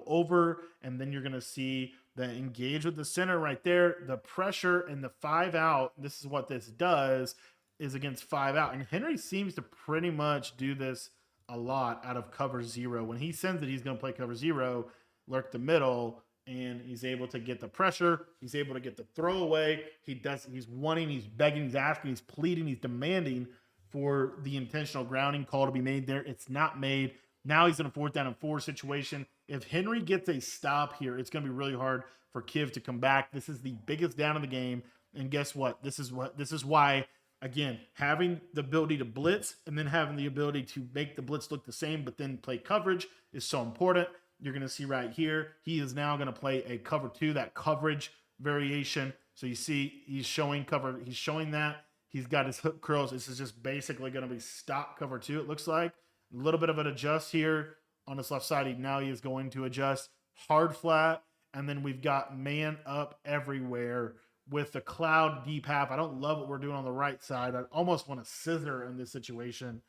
over, and then you're going to see the engage with the center right there, the pressure and the 5 out. This is what this does, is against 5 out. And Henry seems to pretty much do this a lot out of cover 0. When he sends it, he's going to play cover 0, lurk the middle, and he's able to get the pressure. He's able to get the throwaway. He's wanting, he's begging, he's asking, he's pleading, he's demanding for the intentional grounding call to be made there. It's not made. Now he's in a 4th down and 4 situation. If Henry gets a stop here, it's going to be really hard for Kiv to come back. This is the biggest down of the game. And guess what? This is why, again, having the ability to blitz and then having the ability to make the blitz look the same, but then play coverage is so important. You're going to see right here, he is now going to play a cover 2, that coverage variation. So you see he's showing cover. He's showing that. He's got his hook curls. This is just basically going to be stop cover 2, it looks like. A little bit of an adjust here on this left side. Now he is going to adjust hard flat. And then we've got man up everywhere with the cloud deep half. I don't love what we're doing on the right side. I almost want to scissor in this situation.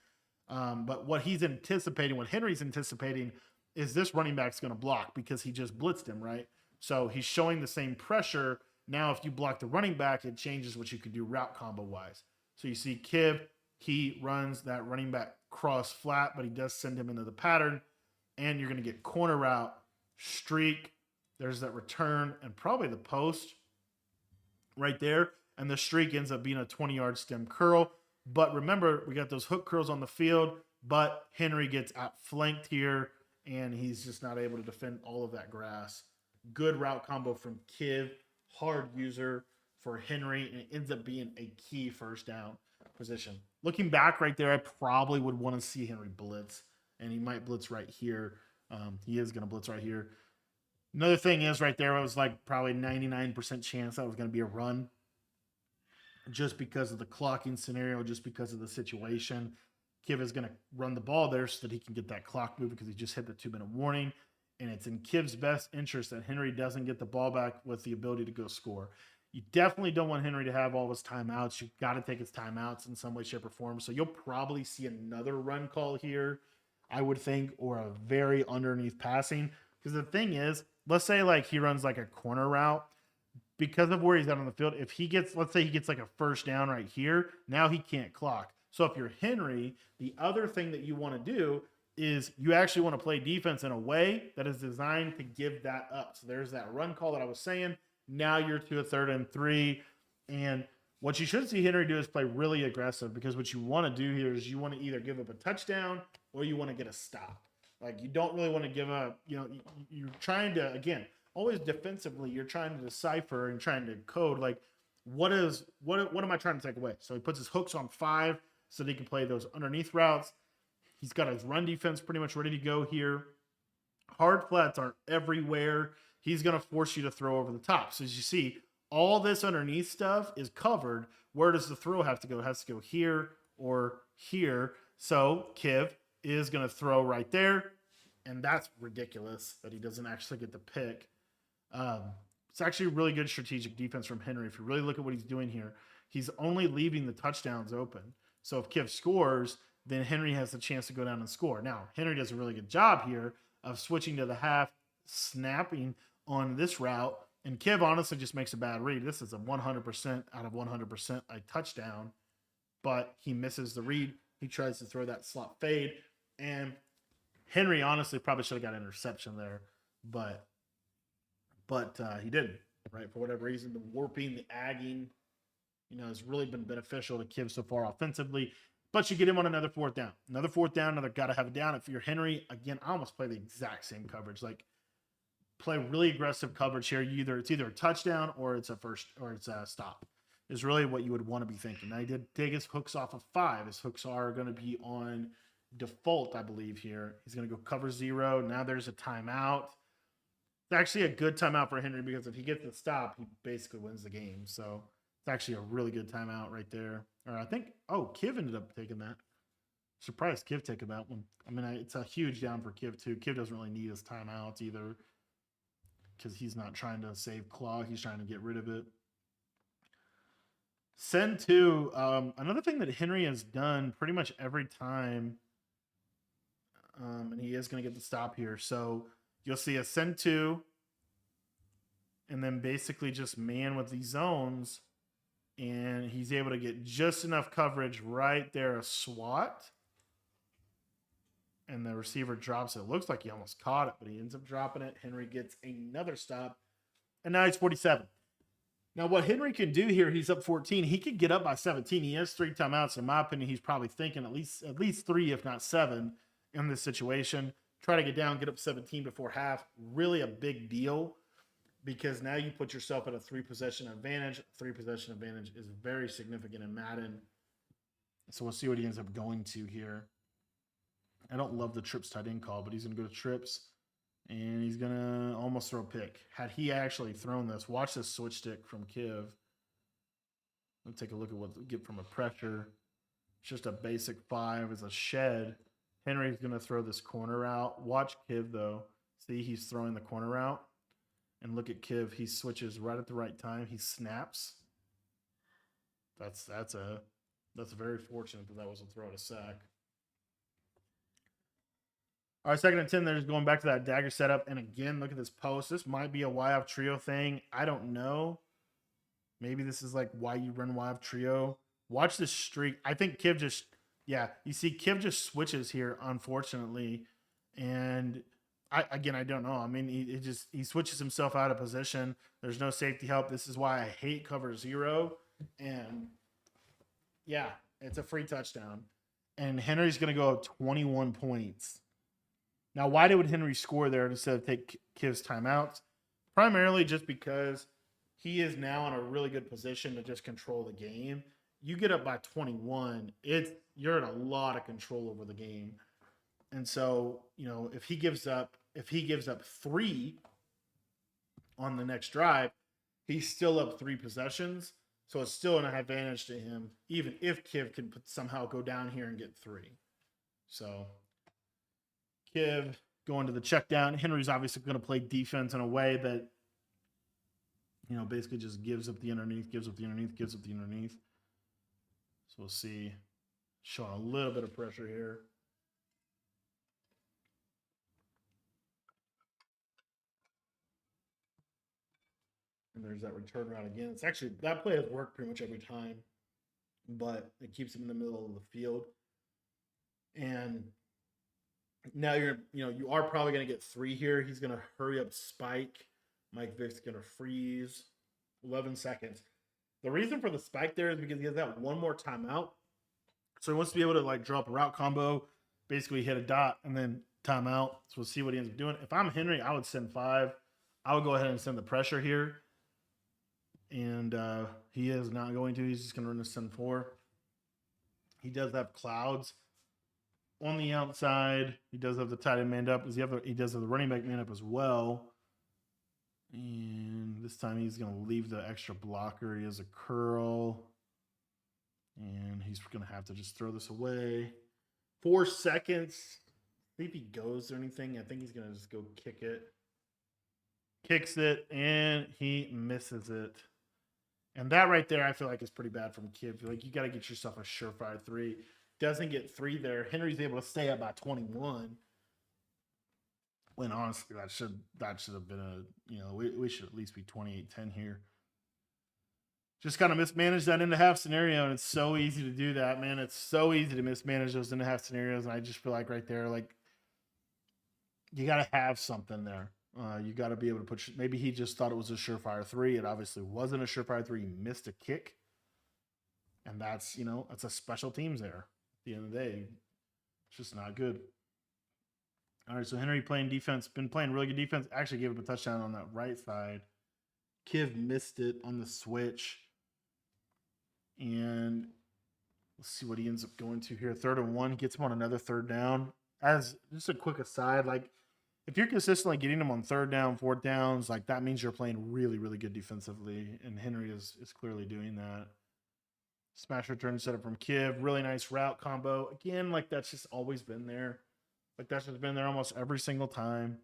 But what he's anticipating, what Henry's anticipating, is this running back's going to block because he just blitzed him, right? So he's showing the same pressure. Now, if you block the running back, it changes what you could do route combo wise. So you see Kiv, he runs that running back cross flat, but he does send him into the pattern. And you're going to get corner route, streak. There's that return and probably the post right there. And the streak ends up being a 20-yard stem curl. But remember, we got those hook curls on the field, but Henry gets outflanked here, and he's just not able to defend all of that grass. Good route combo from Kiv, hard user for Henry, and it ends up being a key 1st down position. Looking back right there, I probably would want to see Henry blitz, and he might blitz right here. He is going to blitz right here. Another thing is right there, it was like probably 99% chance that was going to be a run just because of the clocking scenario, just because of the situation. Kiv is going to run the ball there so that he can get that clock move because he just hit the 2-minute warning. And it's in Kiv's best interest that Henry doesn't get the ball back with the ability to go score. You definitely don't want Henry to have all of his timeouts. You've got to take his timeouts in some way, shape, or form. So you'll probably see another run call here, I would think, or a very underneath passing. Because the thing is, let's say like he runs like a corner route. Because of where he's at on the field, if he gets, let's say he gets like a 1st down right here, now he can't clock. So if you're Henry, the other thing that you want to do is you actually want to play defense in a way that is designed to give that up. So there's that run call that I was saying. Now you're to a 3rd and 3. And what you should see Henry do is play really aggressive, because what you want to do here is you want to either give up a touchdown or you want to get a stop. Like, you don't really want to give up, you're trying to, again, always defensively, you're trying to decipher and trying to code, like, what am I trying to take away? So he puts his hooks on 5 so that he can play those underneath routes. He's got his run defense pretty much ready to go here. Hard flats are everywhere. He's going to force you to throw over the top. So as you see, all this underneath stuff is covered. Where does the throw have to go? It has to go here or here. So Kiv is going to throw right there. And that's ridiculous that he doesn't actually get the pick. It's actually really good strategic defense from Henry. If you really look at what he's doing here, he's only leaving the touchdowns open. So if Kiv scores, then Henry has the chance to go down and score. Now, Henry does a really good job here of switching to the half, snapping on this route, and Kiv honestly just makes a bad read. This is a 100% out of 100% a touchdown, but he misses the read. He tries to throw that slot fade, and Henry honestly probably should have got an interception there, but he didn't, right? For whatever reason, the warping, the agging, has really been beneficial to Kiv so far offensively. But you get him on another 4th down. Another 4th down, another got to have it down. If you're Henry, again, I almost play the exact same coverage. Like, play really aggressive coverage here. It's either a touchdown or it's a stop. Is really what you would want to be thinking. Now, he did take his hooks off of 5. His hooks are going to be on default, I believe, here. He's going to go cover 0. Now there's a timeout. It's actually a good timeout for Henry, because if he gets the stop, he basically wins the game. So it's actually a really good timeout right there. Or I think, Kiv ended up taking that. Surprised Kiv taking that one. I mean, it's a huge down for Kiv too. Kiv doesn't really need his timeouts either, because he's not trying to save clock. He's trying to get rid of it. Send 2. Another thing that Henry has done pretty much every time, and he is going to get the stop here. So you'll see a send 2, and then basically just man with these zones, and he's able to get just enough coverage right there, a swat. and the receiver drops it. It looks like he almost caught it, but he ends up dropping it. Henry gets another stop, and now he's 47. Now, what Henry can do here, he's up 14. He could get up by 17. He has 3 timeouts. In my opinion, he's probably thinking at least 3, if not 7, in this situation. Try to get down, get up 17 before half. Really a big deal because now you put yourself at a 3-possession advantage. 3-possession advantage is very significant in Madden. So we'll see what he ends up going to here. I don't love the trips tight end call, but he's going to go to trips. And he's going to almost throw a pick. Had he actually thrown this, watch this switch stick from Kiv. Let's take a look at what we get from a pressure. It's just a basic 5. It's a shed. Henry's going to throw this corner out. Watch Kiv, though. See, he's throwing the corner out. And look at Kiv. He switches right at the right time. He snaps. That's very fortunate that was a throw to sack. All right, 2nd and 10. They're just going back to that dagger setup. And again, look at this post. This might be a Y-Off trio thing. I don't know. Maybe this is like why you run Y-Off trio. Watch this streak. I think Kiv just, you see Kiv just switches here, unfortunately. And I don't know. I mean, he switches himself out of position. There's no safety help. This is why I hate cover 0. And yeah, it's a free touchdown. And Henry's going to go up 21 points. Now, why would Henry score there instead of take Kiv's timeouts? Primarily just because he is now in a really good position to just control the game. You get up by 21, you're in a lot of control over the game. And so, if he gives up 3 on the next drive, he's still up 3 possessions. So it's still an advantage to him, even if Kiv can somehow go down here and get 3. So Kiv going to the check down. Henry's obviously going to play defense in a way that, basically just gives up the underneath. So we'll see. Showing a little bit of pressure here. And there's that return route again. It's actually, that play has worked pretty much every time, but it keeps him in the middle of the field. And now you are probably going to get 3 here. He's going to hurry up spike. Mike Vick's going to freeze. 11 seconds. The reason for the spike there is because he has that one more timeout. So he wants to be able to drop a route combo, basically hit a dot, and then timeout. So we'll see what he ends up doing. If I'm Henry, I would send 5. I would go ahead and send the pressure here. And he is not going to. He's just going to run a send 4. He does have clouds on the outside. He does have the tight end manned up. He does have the running back manned up as well. And this time he's going to leave the extra blocker. He has a curl. And he's going to have to just throw this away. 4 seconds. See if he goes or anything. I think he's going to just go kick it. Kicks it, and he misses it. And that right there, I feel like is pretty bad from Kiv. You got to get yourself a surefire 3. Doesn't get 3 there. Henry's able to stay up by 21. When honestly, that should have been we should at least be 28-10 here. Just kind of mismanage that into half scenario, and it's so easy to do that, man. It's so easy to mismanage those into half scenarios, and I just feel like right there, you got to have something there. You got to be able to put. Maybe he just thought it was a surefire 3. It obviously wasn't a surefire 3. He missed a kick, and that's a special teams there. At the end of the day, it's just not good. All right, so Henry playing defense, been playing really good defense. Actually gave up a touchdown on that right side. Kiv missed it on the switch. And let's see what he ends up going to here. 3rd and 1, gets him on another 3rd down. As just a quick aside, if you're consistently getting them on 3rd down, 4th downs, that means you're playing really, really good defensively. And Henry is clearly doing that. Smash return setup from Kiv. Really nice route combo. Again, that's just always been there. That's just been there almost every single time.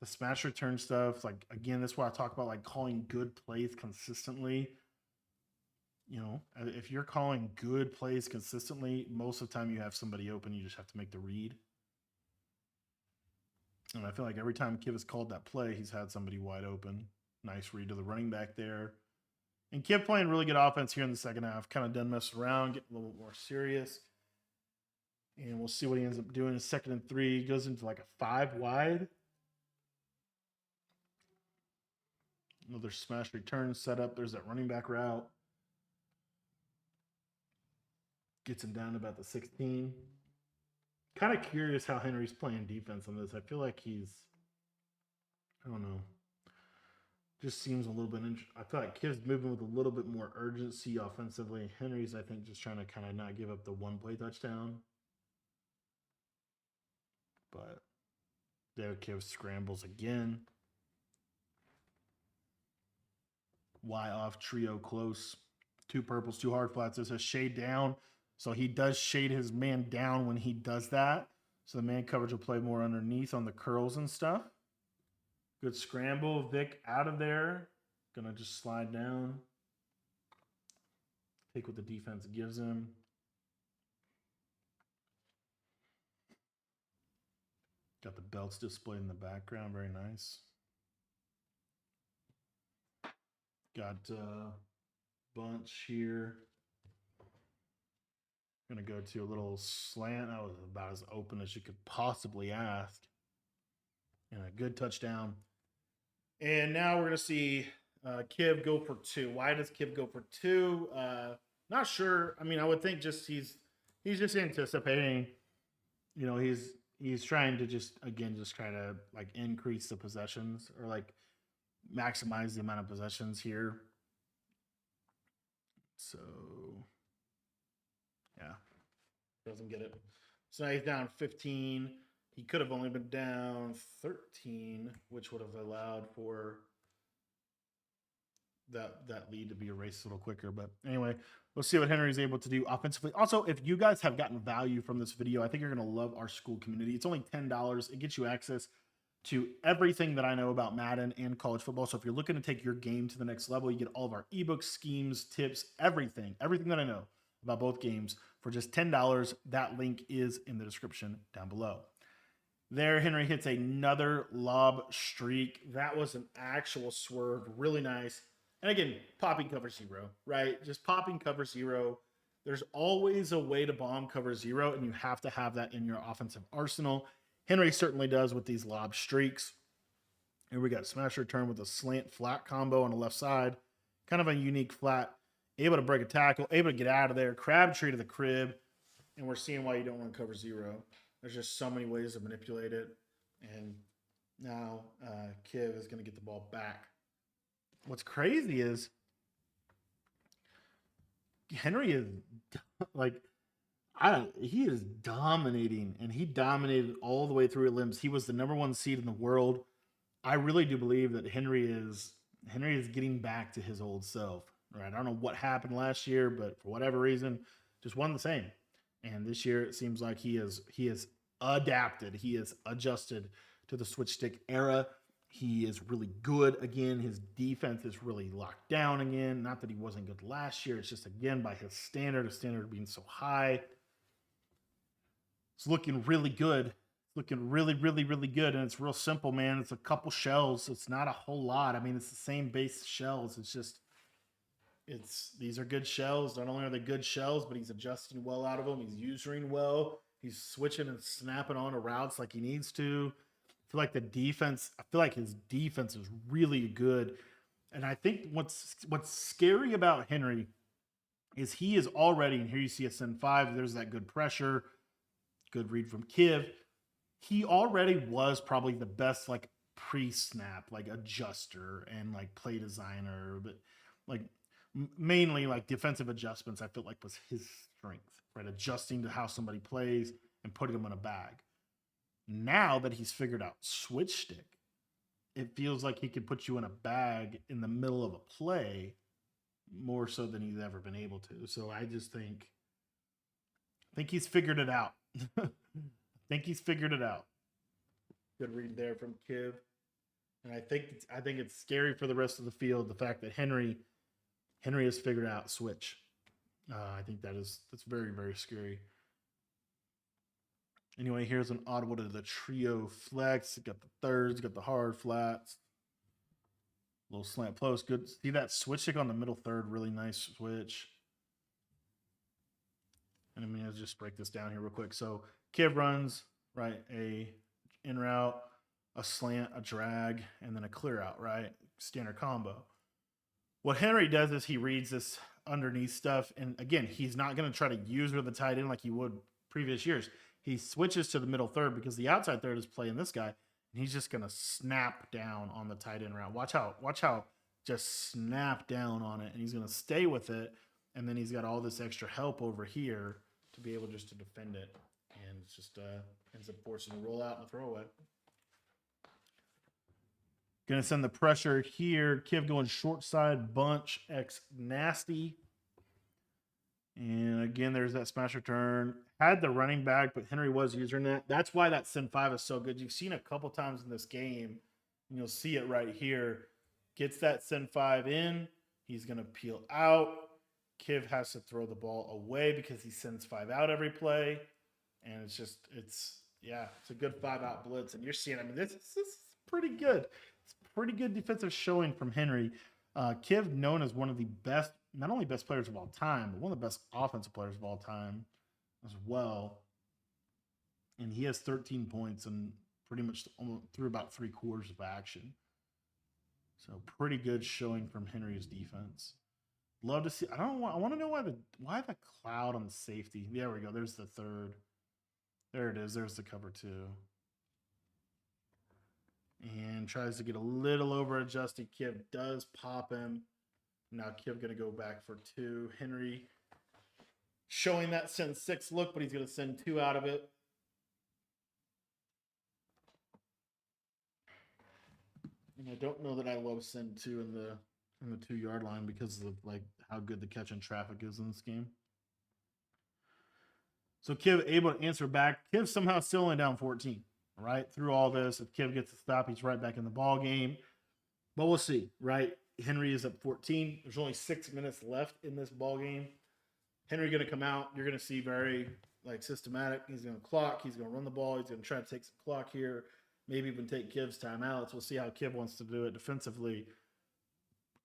The smash return stuff, again, that's why I talk about calling good plays consistently. If you're calling good plays consistently, most of the time you have somebody open. You just have to make the read. And I feel like every time Kiv has called that play, he's had somebody wide open. Nice read to the running back there. And Kiv playing really good offense here in the second half. Kind of done messing around, getting a little bit more serious. And we'll see what he ends up doing. A 2nd and 3. He goes into like a 5 wide. Another smash return setup. There's that running back route. Gets him down to about the 16. Kind of curious how Henry's playing defense on this. I feel like he's, I don't know, just seems a little bit. I feel like Kiv's moving with a little bit more urgency offensively. Henry's, I think, just trying to kind of not give up the 1-play touchdown. But there, Kiv scrambles again. Y off, trio close. 2 purples, 2 hard flats. There's a shade down. So he does shade his man down when he does that. So the man coverage will play more underneath on the curls and stuff. Good scramble. Vic out of there. Gonna just slide down. Take what the defense gives him. Got the belts displayed in the background. Very nice. Got bunch here. Gonna go to a little slant. That was about as open as you could possibly ask. And a good touchdown. And now we're gonna see Kiv go for 2. Why does Kiv go for 2? Not sure. I mean, I would think just he's just anticipating. You know, he's trying to just try to like increase the possessions or like maximize the amount of possessions here. So yeah, doesn't get it. So now he's down 15. He could have only been down 13, which would have allowed for that lead to be erased a little quicker. But anyway, we'll see what Henry's able to do offensively. Also, if you guys have gotten value from this video, I think you're going to love our school community. It's only $10. It gets you access to everything that I know about Madden and college football. So if you're looking to take your game to the next level, you get all of our ebooks, schemes, tips, everything that I know about both games for just $10. That link is in the description down below. There, Henry hits another lob streak. That was an actual swerve. Really nice. And again, popping cover 0, right? Just popping cover 0. There's always a way to bomb cover 0, and you have to have that in your offensive arsenal. Henry certainly does with these lob streaks. Here we got smash return with a slant flat combo on the left side. Kind of a unique flat. Able to break a tackle, able to get out of there. Crabtree to the crib. And we're seeing why you don't run cover 0. There's just so many ways to manipulate it. And now Kiv is going to get the ball back. What's crazy is Henry is like, he is dominating, and he dominated all the way through at limbs. He was the #1 seed in the world. I really do believe that Henry is getting back to his old self. Right? I don't know what happened last year, but for whatever reason, just won the same. And this year, it seems like he is adapted. He is adjusted to the switch stick era. He is really good again. His defense is really locked down again. Not that he wasn't good last year. It's just, again, by his standard being so high. It's looking really good. It's looking really, really, really good. And it's real simple, man. It's a couple shells. It's not a whole lot. I mean, it's the same base shells. It's just, these are good shells. Not only are they good shells, but he's adjusting well out of them. He's using well. He's switching and snapping on to routes like he needs to. I feel like his defense is really good. And I think what's scary about Henry is he is already, and here you see a send 5, there's that good pressure, good read from Kiv. He already was probably the best like pre-snap, like adjuster and like play designer, but like mainly like defensive adjustments, I felt like was his strength, right? Adjusting to how somebody plays and putting them in a bag. Now that he's figured out switch stick, it feels like he could put you in a bag in the middle of a play more so than he's ever been able to. So I just think he's figured it out. I think he's figured it out. Good read there from Kiv. And I think it's scary for the rest of the field, the fact that Henry has figured out switch. I think that's very, very scary. Anyway, here's an audible to the trio flex. Got the thirds, got the hard flats. Little slant post. Good. See that switch stick on the middle third. Really nice switch. And I mean, let's just break this down here real quick. So Kiv runs, right, a in route, a slant, a drag, and then a clear out, right? Standard combo. What Henry does is he reads this underneath stuff. And again, he's not going to try to use the tight end like he would previous years. He switches to the middle third because the outside third is playing this guy. And he's just going to snap down on the tight end route. Watch how just snap down on it. And he's going to stay with it. And then he's got all this extra help over here to be able just to defend it. And it's just ends up forcing a rollout and a throwaway. Going to send the pressure here. Kiv going short side, bunch, X nasty. And again, there's that smash return. Had the running back, but Henry was using that. That's why that send 5 is so good. You've seen a couple times in this game, and you'll see it right here. Gets that send 5 in. He's going to peel out. Kiv has to throw the ball away because he sends 5 out every play. And it's a good 5-out blitz. And you're seeing, I mean, this is pretty good. It's pretty good defensive showing from Henry. Kiv known as one of the best, not only best players of all time, but one of the best offensive players of all time as well. And he has 13 points and pretty much through about 3/4 of action. So pretty good showing from Henry's defense. Love to see. I want to know why the cloud on the safety. There we go. There's the third. There it is. There's the cover 2. And tries to get a little over adjusted. Kiv does pop him. Now Kiv going to go back for 2. Henry showing that send 6 look, but he's going to send 2 out of it. And I don't know that I love send 2 in the 2-yard line because of like how good the catch and traffic is in this game. So Kiv able to answer back. Kiv somehow still only down 14. Right through all this, if Kiv gets a stop, he's right back in the ball game. But we'll see. Right, Henry is up 14. There's only 6 minutes left in this ball game. Henry going to come out. You're going to see very like systematic. He's going to clock. He's going to run the ball. He's going to try to take some clock here. Maybe even take Kiv's timeouts. We'll see how Kiv wants to do it defensively.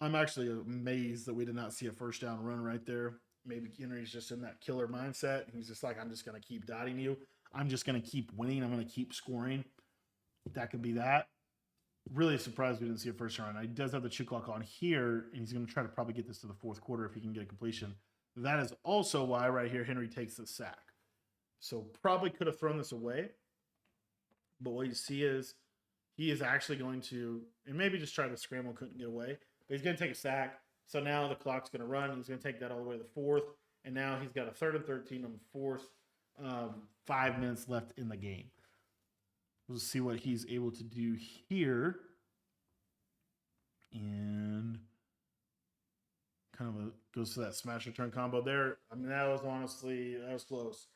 I'm actually amazed that we did not see a first down run right there. Maybe Henry's just in that killer mindset. He's just like, I'm just going to keep dotting you. I'm just going to keep winning. I'm going to keep scoring. That could be that. Really surprised we didn't see a first round. He does have the 2 clock on here, and he's going to try to probably get this to the 4th quarter if he can get a completion. That is also why right here Henry takes the sack. So probably could have thrown this away. But what you see is he is actually going to, and maybe just try to scramble, couldn't get away. But he's going to take a sack. So now the clock's going to run. He's going to take that all the way to the 4th. And now he's got a 3rd and 13 on the 4th. 5 minutes left in the game. We'll see what he's able to do here. And kind of goes to that smash return combo there. I mean, that was close.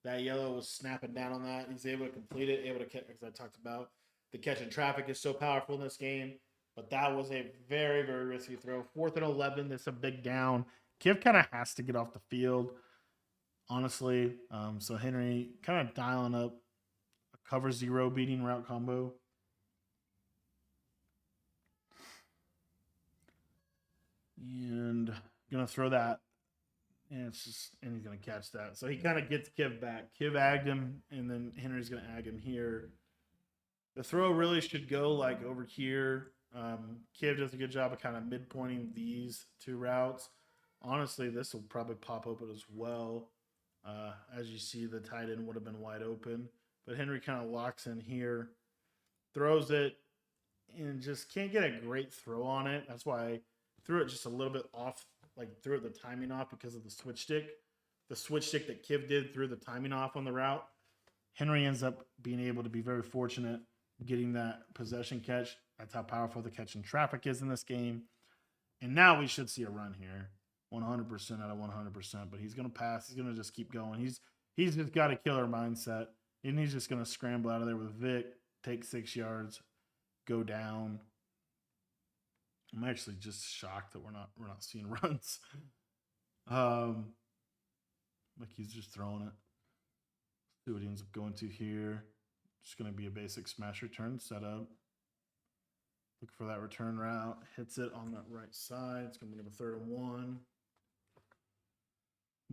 That yellow was snapping down on that. He's able to complete it, able to catch, as I talked about. The catch and traffic is so powerful in this game. But that was a very, very risky throw. 4th and 11, that's a big down. Kiv kind of has to get off the field. Honestly, so Henry kind of dialing up a cover 0 beating route combo. And gonna throw that, and he's gonna catch that. So he kind of gets Kiv back. Kiv agged him, and then Henry's gonna ag him here. The throw really should go like over here. Kiv does a good job of kind of midpointing these 2 routes. Honestly, this will probably pop open as well. As you see, the tight end would have been wide open. But Henry kind of locks in here, throws it, and just can't get a great throw on it. That's why I threw it just a little bit off, like threw the timing off because of the switch stick. The switch stick that Kiv did threw the timing off on the route. Henry ends up being able to be very fortunate getting that possession catch. That's how powerful the catch and traffic is in this game. And now we should see a run here. 100% out of 100%, but he's going to pass. He's going to just keep going. He's just got a killer mindset, and he's just going to scramble out of there with Vic, take 6 yards, go down. I'm actually just shocked that we're not seeing runs. Like he's just throwing it. See what he ends up going to here. Just going to be a basic smash return setup. Look for that return route. Hits it on that right side. It's going to be a 3rd and 1.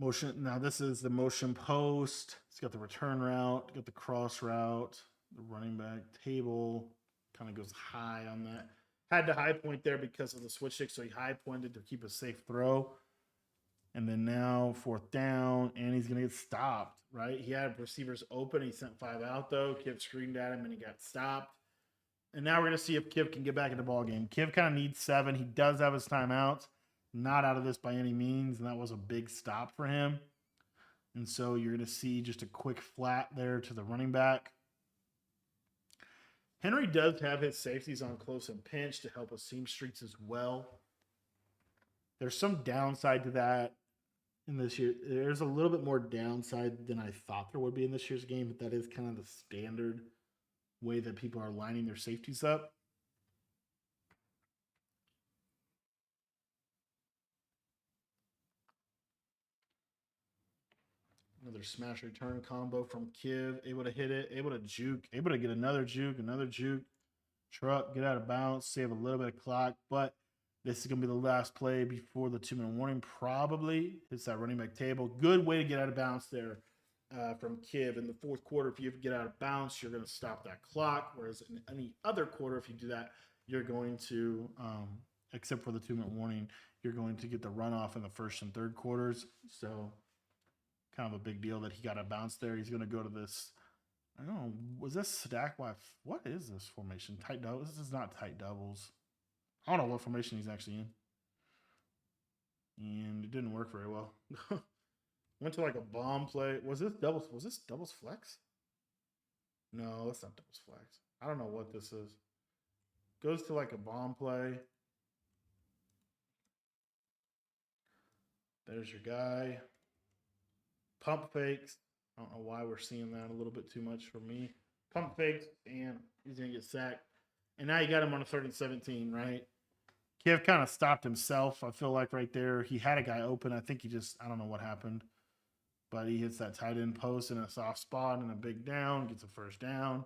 Motion. Now this is the motion post. It's got the return route, got the cross route, the running back table. Kind of goes high on that. Had to high point there because of the switch stick, so he high pointed to keep a safe throw. And then now 4th down, and he's gonna get stopped. Right? He had receivers open. He sent 5 out though. Kiv screened at him, and he got stopped. And now we're gonna see if Kiv can get back in the ball game. Kiv kind of needs 7. He does have his timeouts. Not out of this by any means, and that was a big stop for him. And so you're going to see just a quick flat there to the running back. Henry does have his safeties on close and pinch to help with seam streaks as well. There's some downside to that in this year. There's a little bit more downside than I thought there would be in this year's game, but that is kind of the standard way that people are lining their safeties up. Another smash return combo from Kiv. Able to hit it, able to juke, able to get another juke. Truck, get out of bounds, save a little bit of clock. But this is going to be the last play before the 2-minute warning. Probably hits that running back table. Good way to get out of bounds there from Kiv. In the 4th quarter, if you get out of bounds, you're going to stop that clock. Whereas in any other quarter, if you do that, you're going to, except for the 2-minute warning, you're going to get the runoff in the 1st and 3rd quarters. So kind of a big deal that he got a bounce there. He's going to go to this. I don't know. Was this stack wife? What is this formation? Tight doubles? This is not tight doubles. I don't know what formation he's actually in. And it didn't work very well. Went to like a bomb play. Was this doubles flex? No, that's not doubles flex. I don't know what this is. Goes to like a bomb play. There's your guy. Pump fakes. I don't know why we're seeing that a little bit too much for me. Pump fakes, and he's going to get sacked. And now you got him on a 3rd and 17, right? Kiv kind of stopped himself, I feel like, right there. He had a guy open. I think I don't know what happened. But he hits that tight end post in a soft spot and a big down, gets a 1st down.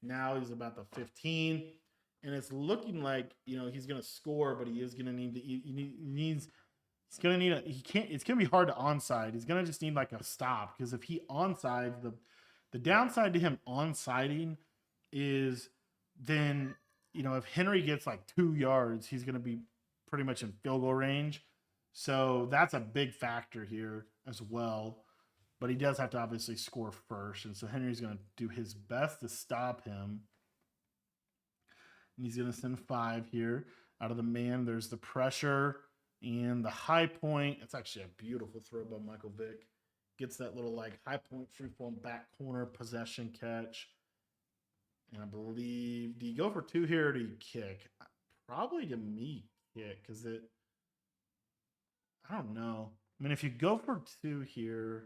Now he's about the 15. And it's looking like, he's going to score, but he is going to need to, he's going to need it's going to be hard to onside. He's going to just need like a stop, because if he onsides, the downside to him onsiding is then, if Henry gets like 2 yards, he's going to be pretty much in field goal range. So that's a big factor here as well. But he does have to obviously score first. And so Henry's going to do his best to stop him. And he's going to send 5 here. Out of the man, there's the pressure and the high point. It's actually a beautiful throw by Michael Vick. Gets that little like high point freeform back corner possession catch. And I believe, do you go for 2 here or do you kick? Probably to me kick, because I don't know. I mean, if you go for 2 here,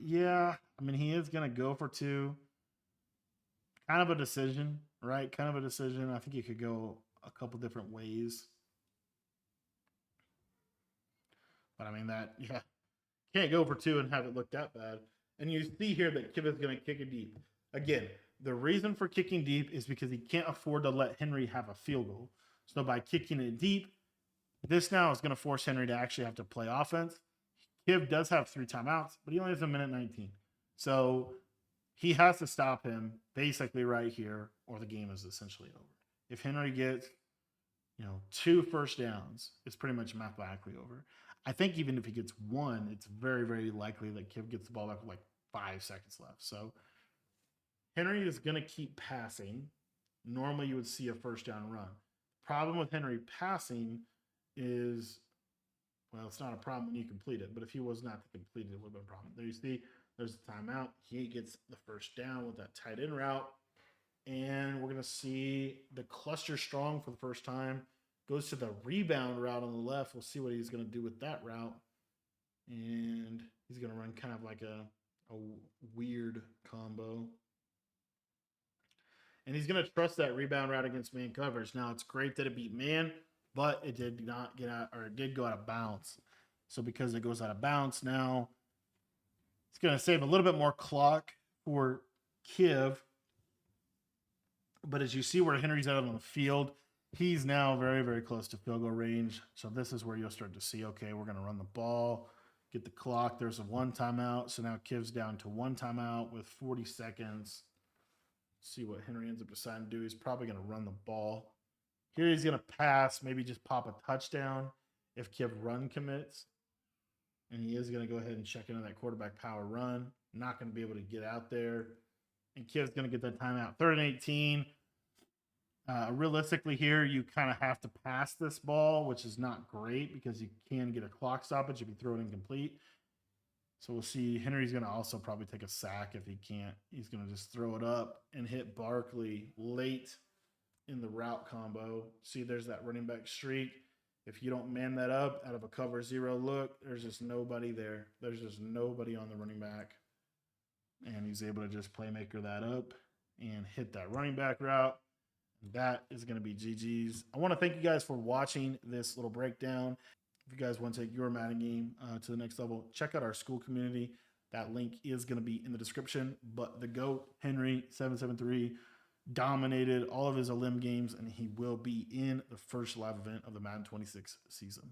yeah, I mean, he is going to go for 2. Kind of a decision, right? Kind of a decision. I think you could go a couple different ways. But I mean, can't go for 2 and have it look that bad. And you see here that Kiv is going to kick it deep. Again, the reason for kicking deep is because he can't afford to let Henry have a field goal. So by kicking it deep, this now is going to force Henry to actually have to play offense. Kiv does have 3 timeouts, but he only has 1:19. So he has to stop him basically right here, or the game is essentially over. If Henry gets, 2 first downs, it's pretty much mathematically over. I think even if he gets 1, it's very, very likely that Kiv gets the ball back with like 5 seconds left. So Henry is going to keep passing. Normally you would see a 1st down run. Problem with Henry passing is, well, it's not a problem when you complete it, but if he was not to complete it, it would have been a problem. There you see, there's the timeout. He gets the 1st down with that tight end route. And we're going to see the cluster strong for the first time. Goes to the rebound route on the left. We'll see what he's going to do with that route. And he's going to run kind of like a weird combo. And he's going to trust that rebound route against man coverage. Now, it's great that it beat man, but it did not get out, or it did go out of bounds. So because it goes out of bounds now, it's going to save a little bit more clock for Kiv. But as you see where Henry's out on the field, He's now very, very close to field goal range. So this is where you'll start to see, okay, we're going to run the ball, get the clock. There's a 1 timeout. So now Kiv's down to 1 timeout with 40 seconds. See what Henry ends up deciding to do. He's probably going to run the ball. Here he's going to pass, maybe just pop a touchdown if Kiv run commits. And he is going to go ahead and check into that quarterback power run. Not going to be able to get out there. And Kiv's going to get that timeout. 3rd and 18. Realistically here, you kind of have to pass this ball, which is not great because you can get a clock stoppage if you throw it incomplete. So we'll see. Henry's going to also probably take a sack if he can't. He's going to just throw it up and hit Barkley late in the route combo. See, there's that running back streak. If you don't man that up out of a cover 0 look, there's just nobody there. There's just nobody on the running back. And he's able to just playmaker that up and hit that running back route. That is going to be GG's. I want to thank you guys for watching this little breakdown. If you guys want to take your Madden game to the next level, check out our school community. That link is going to be in the description. But the GOAT, Henry773, dominated all of his Elim games, and he will be in the first live event of the Madden 26 season.